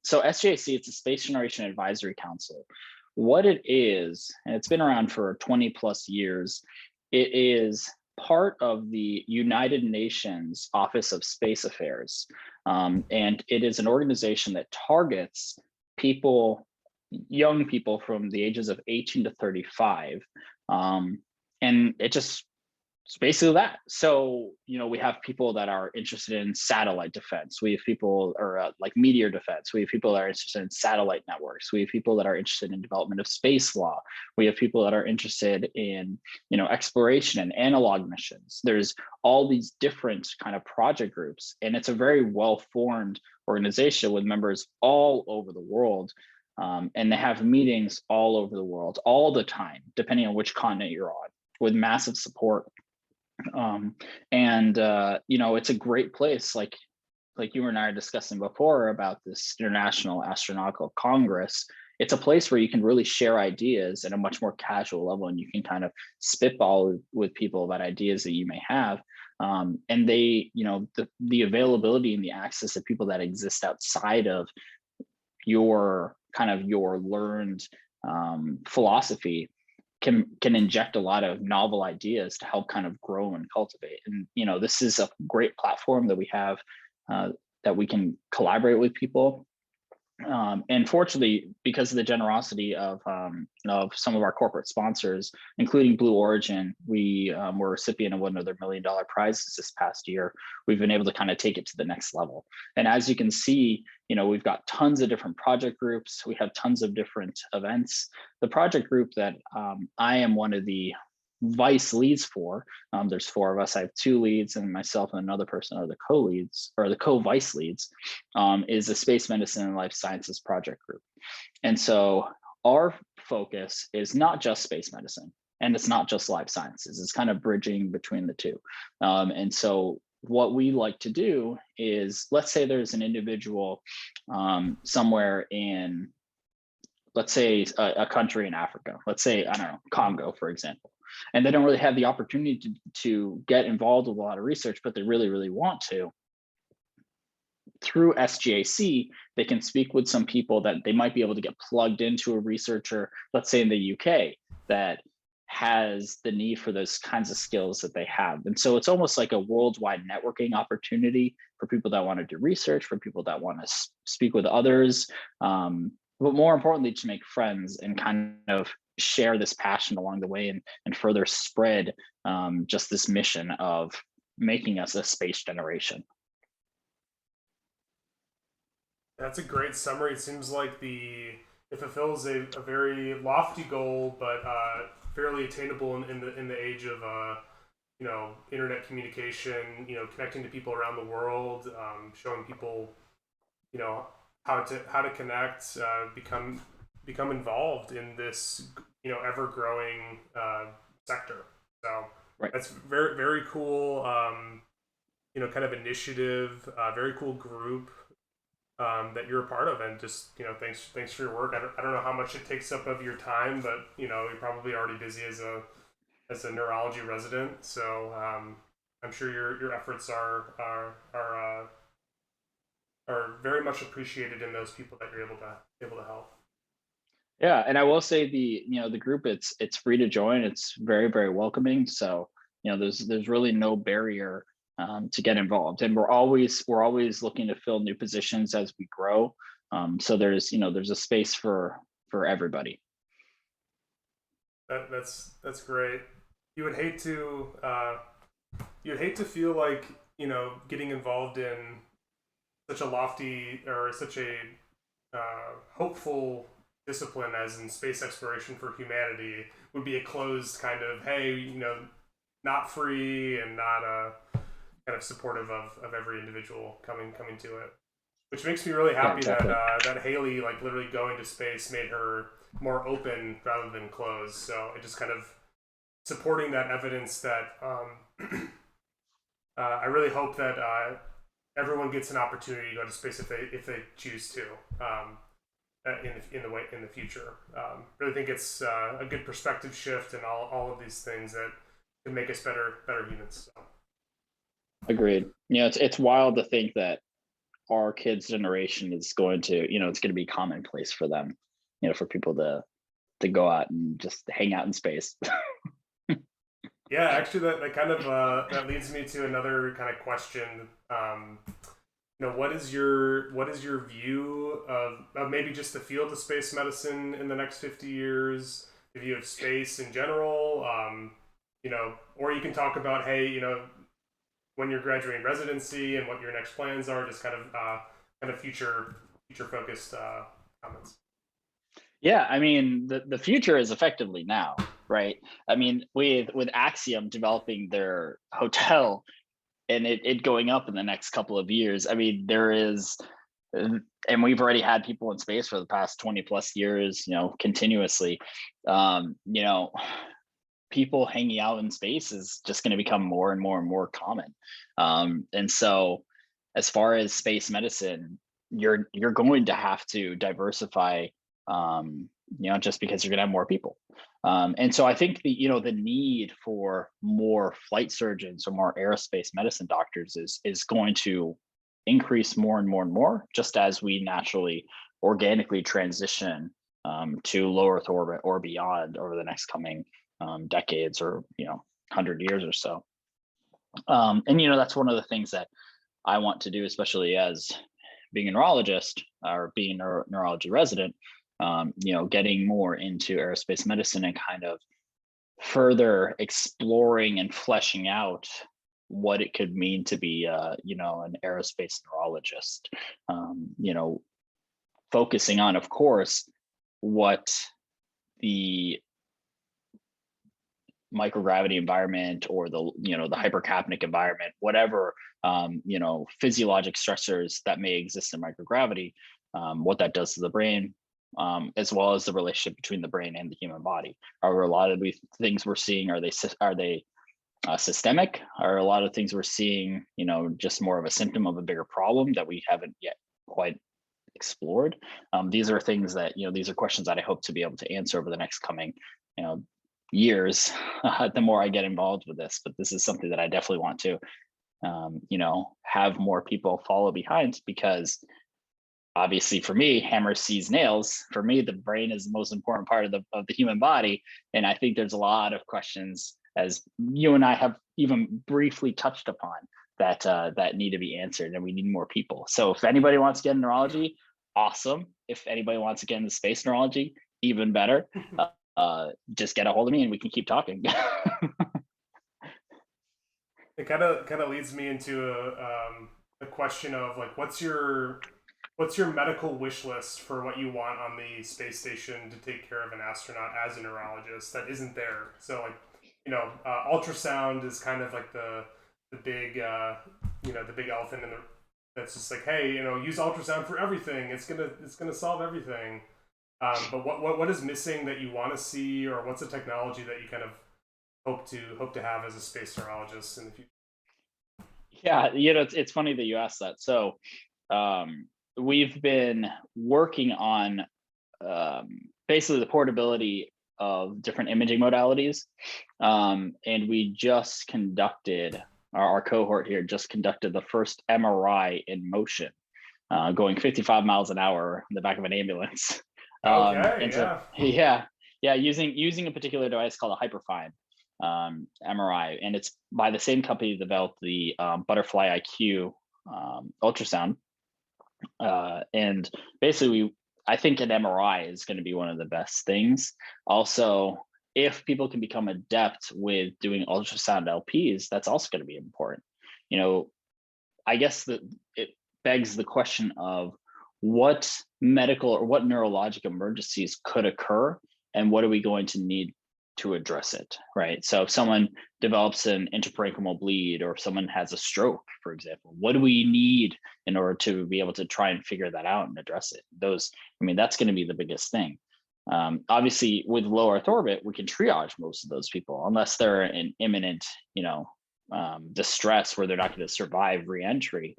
[SPEAKER 2] So SGAC, it's a Space Generation Advisory Council. What it is, and it's been around for 20 plus years, it is part of the United Nations Office of Space Affairs. And it is an organization that targets young people from the ages of 18 to 35. And it's basically that. So, we have people that are interested in satellite defense. We have people, or like meteor defense. We have people that are interested in satellite networks. We have people that are interested in development of space law. We have people that are interested in, exploration and analog missions. There's all these different kind of project groups, and it's a very well-formed organization with members all over the world. And they have meetings all over the world, all the time, depending on which continent you're on, with massive support. It's a great place, like you and I are discussing before about this International Astronautical Congress. It's a place where you can really share ideas at a much more casual level, and you can kind of spitball with people about ideas that you may have. And they, the availability and the access of people that exist outside of your learned philosophy can inject a lot of novel ideas to help kind of grow and cultivate. And this is a great platform that we have, that we can collaborate with people. And fortunately, because of the generosity of some of our corporate sponsors, including Blue Origin, we were a recipient of one of their $1 million prizes this past year. We've been able to kind of take it to the next level. And as you can see, we've got tons of different project groups. We have tons of different events. The project group that I am one of the vice leads for, there's 4 of us. I have 2 leads, and myself and another person are the co-leads, or the co-vice leads, is the Space Medicine and Life Sciences project group. And so our focus is not just space medicine. and it's not just life sciences. It's kind of bridging between the two. And so what we like to do is, let's say there's an individual somewhere in, let's say a country in Africa, let's say, I don't know, Congo, for example, and they don't really have the opportunity to get involved with a lot of research, but they really, really want to. Through SGAC, they can speak with some people that they might be able to get plugged into a researcher, let's say in the UK, that has the need for those kinds of skills that they have. And so it's almost like a worldwide networking opportunity for people that want to do research, for people that want to speak with others, but more importantly, to make friends and kind of share this passion along the way, and further spread just this mission of making us a space generation.
[SPEAKER 1] That's a great summary. It seems like it fulfills a very lofty goal, but fairly attainable in the age of internet communication. Connecting to people around the world, showing people how to connect, become involved in this ever growing sector. So
[SPEAKER 2] Right.
[SPEAKER 1] that's very, very cool. Kind of initiative, very cool group that you're a part of, and just thanks for your work. I don't know how much it takes up of your time, but you're probably already busy as a neurology resident, so I'm sure your efforts are very much appreciated in those people that you're able to help.
[SPEAKER 2] Yeah, and I will say the group, it's free to join. It's very, very welcoming. So there's really no barrier to get involved, and we're always looking to fill new positions as we grow. So there's a space for everybody.
[SPEAKER 1] That's great. You would hate to feel like getting involved in such a lofty or such a hopeful discipline as in space exploration for humanity would be a closed kind of, hey, not free and not kind of supportive of every individual coming to it, which makes me really happy that Haley, like, literally going to space made her more open rather than closed. So it just kind of supporting that evidence that I really hope that everyone gets an opportunity to go to space if they choose to in the future. Really think it's a good perspective shift and all of these things that can make us better humans. So.
[SPEAKER 2] Agreed. It's wild to think that our kids' generation is going to, it's going to be commonplace for them, for people to go out and just hang out in space.
[SPEAKER 1] Yeah, actually, that kind of that leads me to another kind of question. What is your view of maybe just the field of space medicine in the next 50 years, the view of space in general, or you can talk about, hey, when you're graduating residency and what your next plans are, just kind of future focused comments.
[SPEAKER 2] Yeah, I mean, the future is effectively now, right? I mean, with Axiom developing their hotel and it going up in the next couple of years, I mean, there is, and we've already had people in space for the past 20 plus years, continuously. People hanging out in space is just going to become more and more and more common. And so as far as space medicine, you're going to have to diversify, just because you're going to have more people. And so I think the need for more flight surgeons or more aerospace medicine doctors is going to increase more and more and more, just as we naturally organically transition to low Earth orbit or beyond over the next coming decades or 100 years or so. And that's one of the things that I want to do, especially as being a neurologist or being a neurology resident, getting more into aerospace medicine and kind of further exploring and fleshing out what it could mean to be an aerospace neurologist, focusing on, of course, what the microgravity environment or the hypercapnic environment, whatever physiologic stressors that may exist in microgravity, what that does to the brain, as well as the relationship between the brain and the human body. Are a lot of these things we're seeing, are they systemic? Are a lot of things we're seeing, just more of a symptom of a bigger problem that we haven't yet quite explored? These are things that, these are questions that I hope to be able to answer over the next coming, years, the more I get involved with this. But this is something that I definitely want to, have more people follow behind, because obviously for me, hammer sees nails. For me, the brain is the most important part of the human body. And I think there's a lot of questions, as you and I have even briefly touched upon, that need to be answered, and we need more people. So if anybody wants to get in neurology, awesome. If anybody wants to get into space neurology, even better. Just get a hold of me and we can keep talking.
[SPEAKER 1] It kind of leads me into a question of like, what's your medical wish list for what you want on the space station to take care of an astronaut as a neurologist that isn't there? So like, ultrasound is kind of like the big the big elephant in the, that's just like, hey, use ultrasound for everything. It's gonna solve everything. But what is missing that you want to see, or what's a technology that you kind of hope to have as a space neurologist in the future?
[SPEAKER 2] Yeah, it's funny that you asked that. So we've been working on basically the portability of different imaging modalities, and we just conducted, our cohort here just conducted the first MRI in motion, going 55 miles an hour in the back of an ambulance.
[SPEAKER 1] Okay,
[SPEAKER 2] Using a particular device called a hyperfine MRI, and it's by the same company that developed the Butterfly IQ ultrasound. And basically, I think an MRI is going to be one of the best things. Also, if people can become adept with doing ultrasound LPs, that's also going to be important. I guess that it begs the question of what medical or what neurologic emergencies could occur, and what are we going to need to address it, right? So if someone develops an intraparenchymal bleed, or if someone has a stroke, for example, what do we need in order to be able to try and figure that out and address it? That's going to be the biggest thing. Obviously, with low Earth orbit, we can triage most of those people, unless they're in imminent, distress where they're not going to survive re-entry.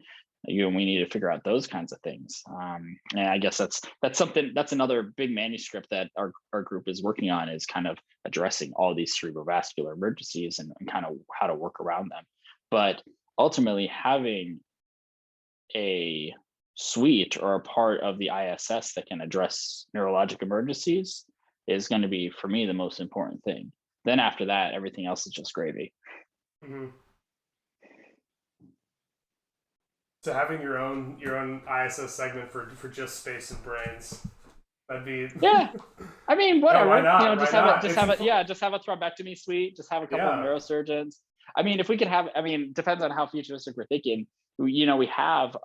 [SPEAKER 2] We need to figure out those kinds of things. And I guess that's another big manuscript that our group is working on, is kind of addressing all these cerebrovascular emergencies and kind of how to work around them. But ultimately, having a suite or a part of the ISS that can address neurologic emergencies is going to be, for me, the most important thing. Then after that, everything else is just gravy.
[SPEAKER 1] Mm-hmm. So having your own ISS segment for just space and brains, that'd be
[SPEAKER 2] whatever.
[SPEAKER 1] No, why not?
[SPEAKER 2] Just have a thrombectomy suite. Just have a couple of neurosurgeons. If we could have, depends on how futuristic we're thinking. We have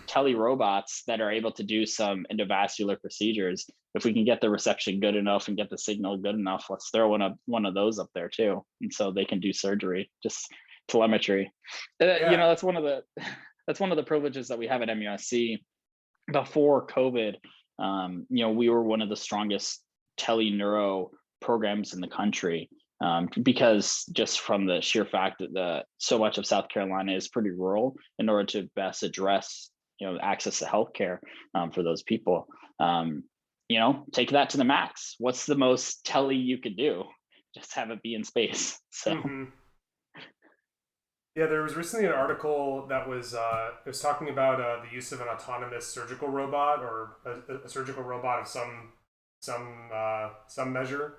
[SPEAKER 2] tele robots that are able to do some endovascular procedures. If we can get the reception good enough and get the signal good enough, let's throw one of those up there too, and so they can do surgery, just telemetry. That's one of the privileges that we have at MUSC. Before COVID, we were one of the strongest tele-neuro programs in the country, because just from the sheer fact that so much of South Carolina is pretty rural, in order to best address, access to healthcare for those people. Take that to the max. What's the most tele you could do? Just have it be in space. So.
[SPEAKER 1] Mm-hmm. Yeah, there was recently an article that was talking about the use of an autonomous surgical robot, or a surgical robot of some measure.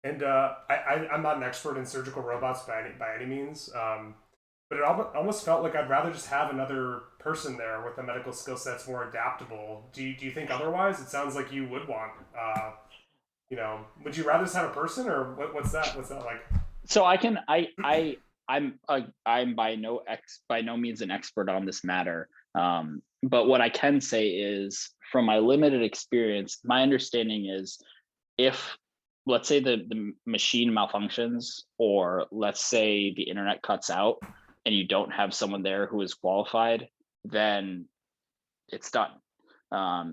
[SPEAKER 1] And I'm not an expert in surgical robots by any means, but it almost felt like I'd rather just have another person there with a medical skill set's more adaptable. Do you think otherwise? It sounds like you would want, would you rather just have a person, or what's that like?
[SPEAKER 2] So I'm by no means an expert on this matter. But what I can say is, from my limited experience, my understanding is, if, let's say, the machine malfunctions, or let's say the internet cuts out and you don't have someone there who is qualified, then it's done.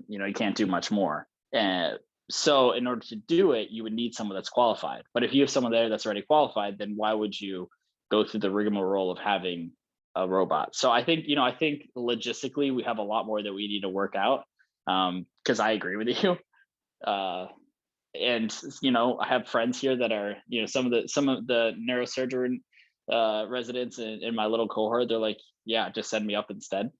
[SPEAKER 2] You can't do much more. And so in order to do it, you would need someone that's qualified. But if you have someone there that's already qualified, then why would you go through the rigmarole of having a robot? So I think, I think logistically we have a lot more that we need to work out. Because I agree with you. And I have friends here that are, some of the neurosurgeon residents in my little cohort. They're like, yeah, just send me up instead.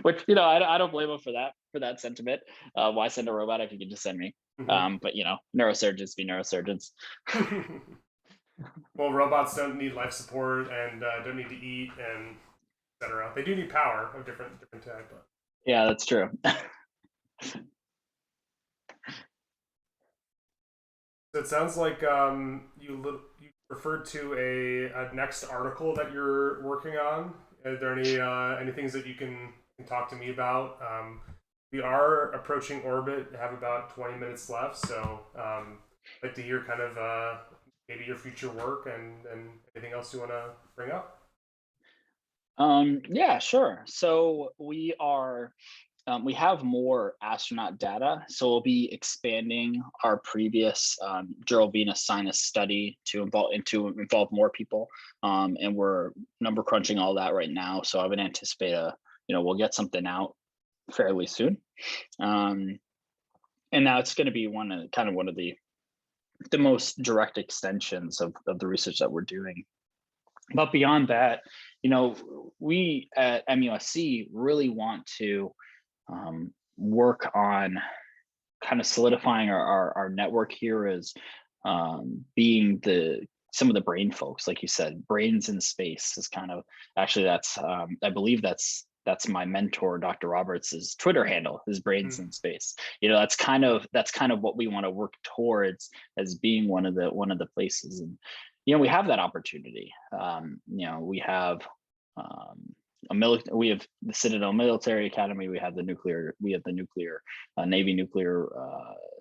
[SPEAKER 2] Which I don't blame them for that sentiment. Why send a robot if you can just send me? But neurosurgeons be neurosurgeons.
[SPEAKER 1] Well, robots don't need life support and don't need to eat and etc. They do need power of different type. But...
[SPEAKER 2] Yeah, that's true.
[SPEAKER 1] So it sounds like you referred to a next article that you're working on. Are there any things that you can talk to me about? We are approaching orbit, have about 20 minutes left, so I'd like to hear kind of maybe your future work and anything else you want to bring up.
[SPEAKER 2] Yeah, sure. So we are. We have more astronaut data, so we'll be expanding our previous dural venous sinus study to involve more people, and we're number crunching all that right now. So I would anticipate we'll get something out fairly soon, and now it's going to be one of the most direct extensions of the research that we're doing. But beyond that, we at MUSC really want to work on kind of solidifying our network here as being some of the brain folks, like you said. Brains in space is kind of, actually that's I believe that's my mentor, Dr. Roberts' Twitter handle, is Brains in Space. That's kind of what we want to work towards as being one of the places. And we have that opportunity. We have we have the Citadel Military Academy. We have the nuclear Navy nuclear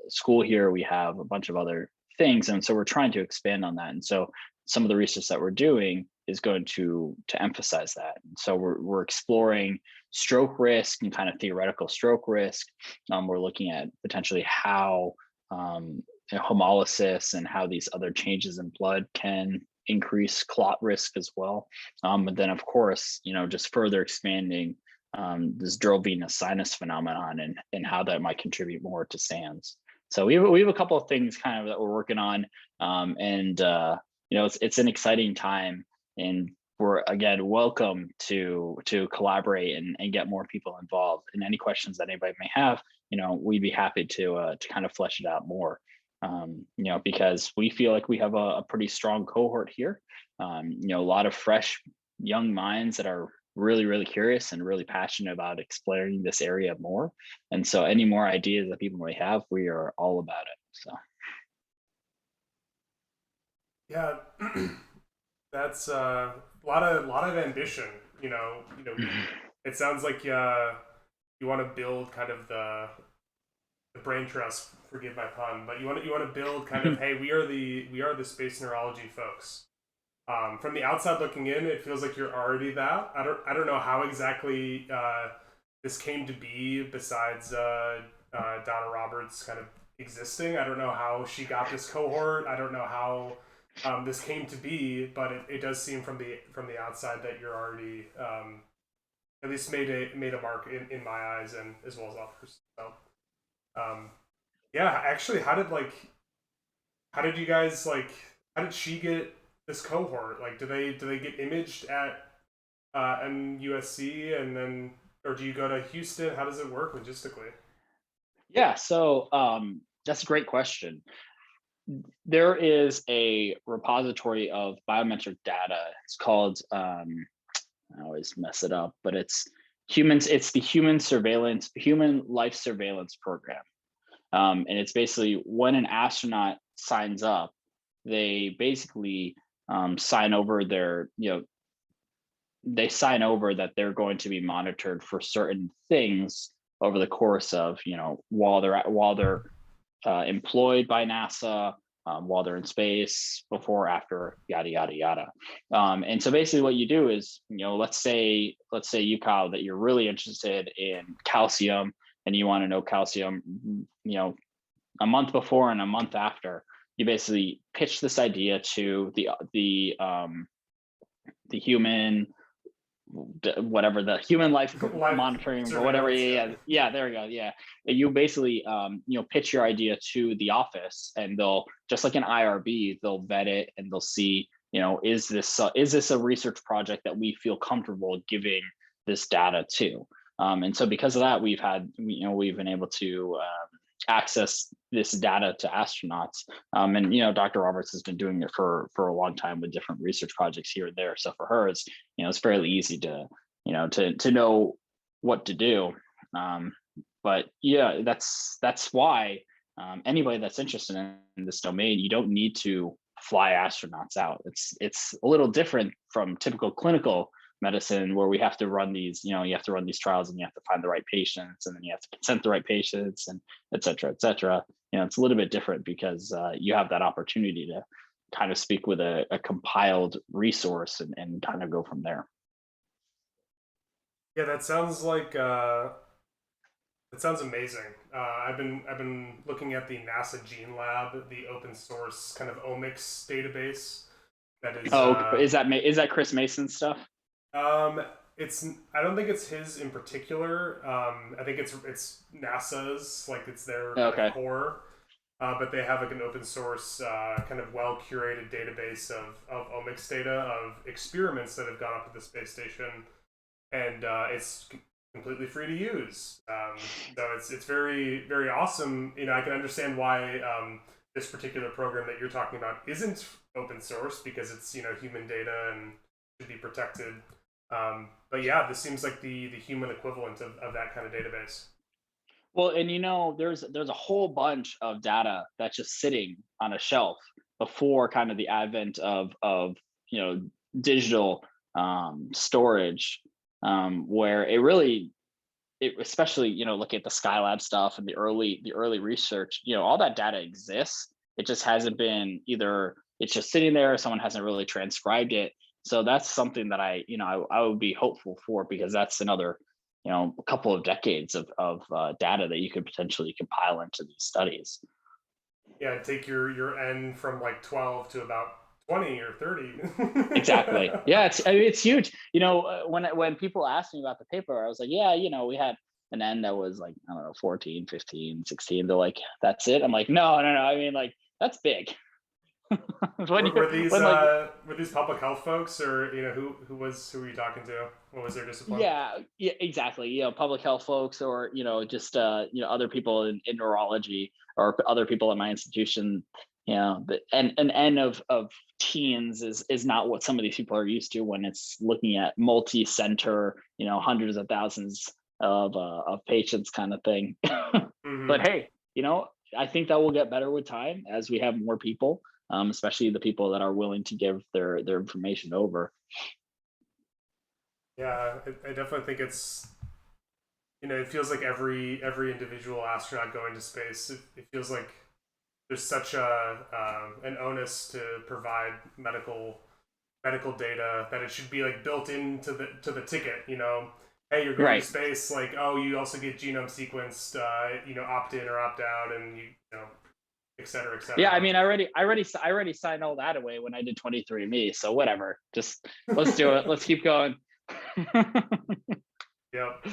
[SPEAKER 2] school here. We have a bunch of other things, and so we're trying to expand on that. And so some of the research that we're doing is going to emphasize that. And so we're exploring stroke risk and kind of theoretical stroke risk. We're looking at potentially how hemolysis and how these other changes in blood can increase clot risk as well. But then of course, just further expanding this dural venous sinus phenomenon and how that might contribute more to SANS. So we have a couple of things kind of that we're working on, and it's an exciting time, and we're again welcome to collaborate and get more people involved. And any questions that anybody may have, we'd be happy to kind of flesh it out more. Because we feel like we have a pretty strong cohort here. A lot of fresh young minds that are really, really curious and really passionate about exploring this area more. And so any more ideas that people may have, we are all about it. So.
[SPEAKER 1] Yeah, that's a lot of ambition. It sounds like you want to build kind of the brain trust. Forgive my pun, but you want to build kind of, hey, we are the space neurology folks. From the outside looking in, it feels like you're already that. I don't know how exactly this came to be. Besides Donna Roberts kind of existing, I don't know how she got this cohort. I don't know how this came to be, but it does seem from the outside that you're already at least made a mark in my eyes and as well as others. So. Yeah, actually, how did you guys how did she get this cohort? Like, do they get imaged at MUSC and then, or do you go to Houston? How does it work logistically?
[SPEAKER 2] Yeah, so that's a great question. There is a repository of biometric data. It's called I always mess it up, but it's the Human Life Surveillance Program. And it's basically when an astronaut signs up, they basically sign over that they're going to be monitored for certain things over the course of, while they're employed by NASA, while they're in space, before, after, yada, yada, yada. And so basically what you do is, let's say you, Kyle, that you're really interested in calcium and you want to know calcium, a month before and a month after, you basically pitch this idea to the human, whatever, the human life monitoring or whatever. Yeah, there we go. Yeah, you basically pitch your idea to the office, and they'll, just like an IRB, they'll vet it and they'll see, is this a research project that we feel comfortable giving this data to. And so because of that, we've been able to access this data to astronauts. And Dr. Roberts has been doing it for a long time with different research projects here and there. So for her, it's it's fairly easy to to know what to do. But yeah, that's why anybody that's interested in this domain, you don't need to fly astronauts out. It's a little different from typical clinical medicine, where we have to run these, you have to run these trials, and you have to find the right patients, and then you have to consent the right patients, and et cetera, et cetera. It's a little bit different because you have that opportunity to kind of speak with a compiled resource and kind of go from there.
[SPEAKER 1] Yeah, that sounds like that sounds amazing. I've been looking at the NASA Gene Lab, the open source kind of omics database. That is.
[SPEAKER 2] Is that Chris Mason's stuff?
[SPEAKER 1] I don't think it's his in particular. I think it's NASA's, like it's their core. But they have like an open source kind of well curated database of omics data of experiments that have gone up at the space station, and it's completely free to use. So it's very, very awesome. I can understand why this particular program that you're talking about isn't open source, because it's human data and should be protected. But yeah, this seems like the human equivalent of that kind of database.
[SPEAKER 2] Well, and there's a whole bunch of data that's just sitting on a shelf before kind of the advent of digital storage, where especially look at the Skylab stuff and the early research, all that data exists. It just hasn't been, either it's just sitting there, or someone hasn't really transcribed it. So that's something that I would be hopeful for, because that's another a couple of decades of data that you could potentially compile into these studies.
[SPEAKER 1] Yeah, take your N from like 12 to about 20 or 30.
[SPEAKER 2] Exactly. Yeah, it's huge. When people asked me about the paper, I was like, yeah, we had an N that was like, I don't know, 14, 15, 16. They're like, that's it? I'm like, no. I mean, like, that's big.
[SPEAKER 1] Were these public health folks, or who were you talking to? What was their discipline?
[SPEAKER 2] Yeah, exactly. Public health folks, or just other people in neurology, or other people at my institution. But an N of teens is not what some of these people are used to when it's looking at multi-center, hundreds of thousands of patients kind of thing. Mm-hmm. But hey, I think that will get better with time as we have more people. Especially the people that are willing to give their information over.
[SPEAKER 1] Yeah, I definitely think it's, it feels like every individual astronaut going to space, it feels like there's such an onus to provide medical data that it should be like built into the ticket. Hey, you're going to space, like, oh, you also get genome sequenced, opt in or opt out, and et cetera, et cetera.
[SPEAKER 2] Yeah, I mean, I already signed all that away when I did 23andMe. So whatever, just let's do it. Let's keep going.
[SPEAKER 1] Yep.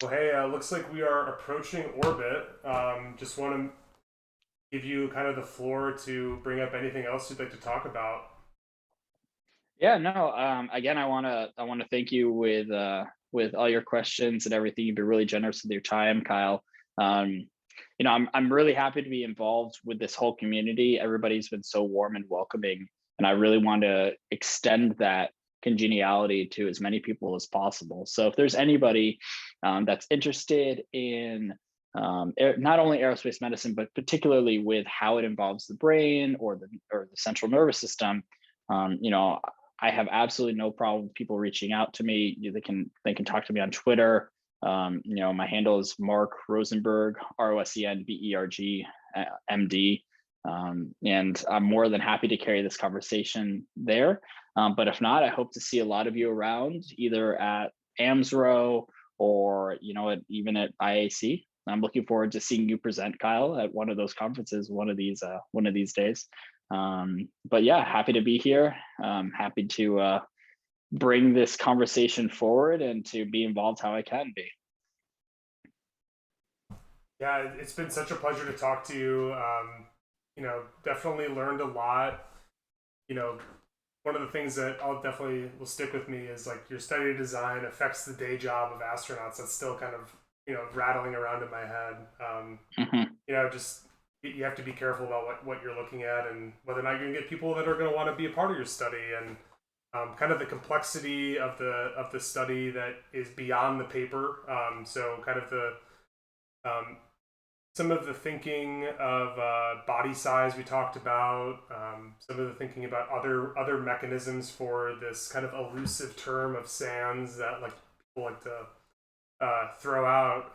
[SPEAKER 1] Well, hey, looks like we are approaching orbit. Just want to give you kind of the floor to bring up anything else you'd like to talk about.
[SPEAKER 2] Yeah, no. Again, I want to thank you with all your questions and everything. You've been really generous with your time, Kyle. I'm really happy to be involved with this whole community. Everybody's been so warm and welcoming, and I really want to extend that congeniality to as many people as possible. So if there's anybody that's interested in not only aerospace medicine, but particularly with how it involves the brain or the central nervous system, I have absolutely no problem with people reaching out to me. They can talk to me on Twitter. My handle is Mark Rosenberg, ROSENBERG, MD. And I'm more than happy to carry this conversation there. But if not, I hope to see a lot of you around, either at AMSRO or, even at IAC. I'm looking forward to seeing you present, Kyle, at one of those conferences one of these days. But yeah, happy to be here. Happy to bring this conversation forward and to be involved how I can be.
[SPEAKER 1] Yeah, it's been such a pleasure to talk to you. Definitely learned a lot. One of the things that will stick with me is like your study design affects the day job of astronauts. That's still kind of, rattling around in my head. Just you have to be careful about what you're looking at and whether or not you're going to get people that are going to want to be a part of your study, and kind of the complexity of the study that is beyond the paper. So kind of the some of the thinking of body size we talked about, some of the thinking about other mechanisms for this kind of elusive term of SANS that like people like to throw out,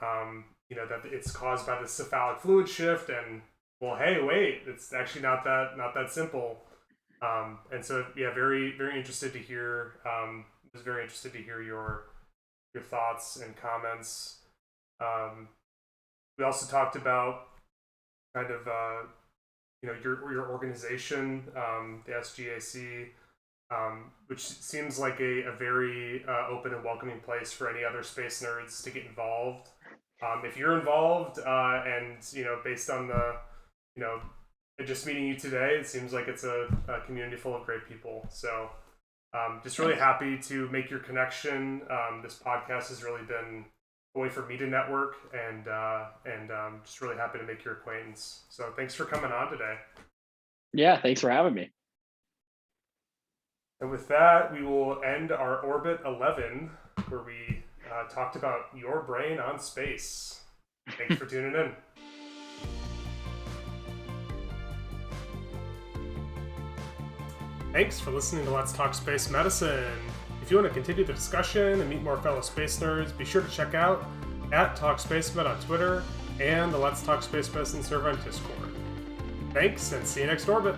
[SPEAKER 1] that it's caused by the cephalic fluid shift, and well, hey, wait, it's actually not that simple. And so, yeah, very, very interested to hear. Was very interested to hear your thoughts and comments. We also talked about kind of your organization, the SGAC. Which seems like a very open and welcoming place for any other space nerds to get involved. If you're involved, and based on the just meeting you today, it seems like it's a community full of great people. So just really happy to make your connection. This podcast has really been a way for me to network, and just really happy to make your acquaintance. So thanks for coming on today.
[SPEAKER 2] Yeah, thanks for having me.
[SPEAKER 1] And with that, we will end our Orbit 11, where we talked about your brain on space. Thanks for tuning in. Thanks for listening to Let's Talk Space Medicine. If you want to continue the discussion and meet more fellow space nerds, be sure to check out @TalkSpaceMed on Twitter and the Let's Talk Space Medicine server on Discord. Thanks, and see you next Orbit.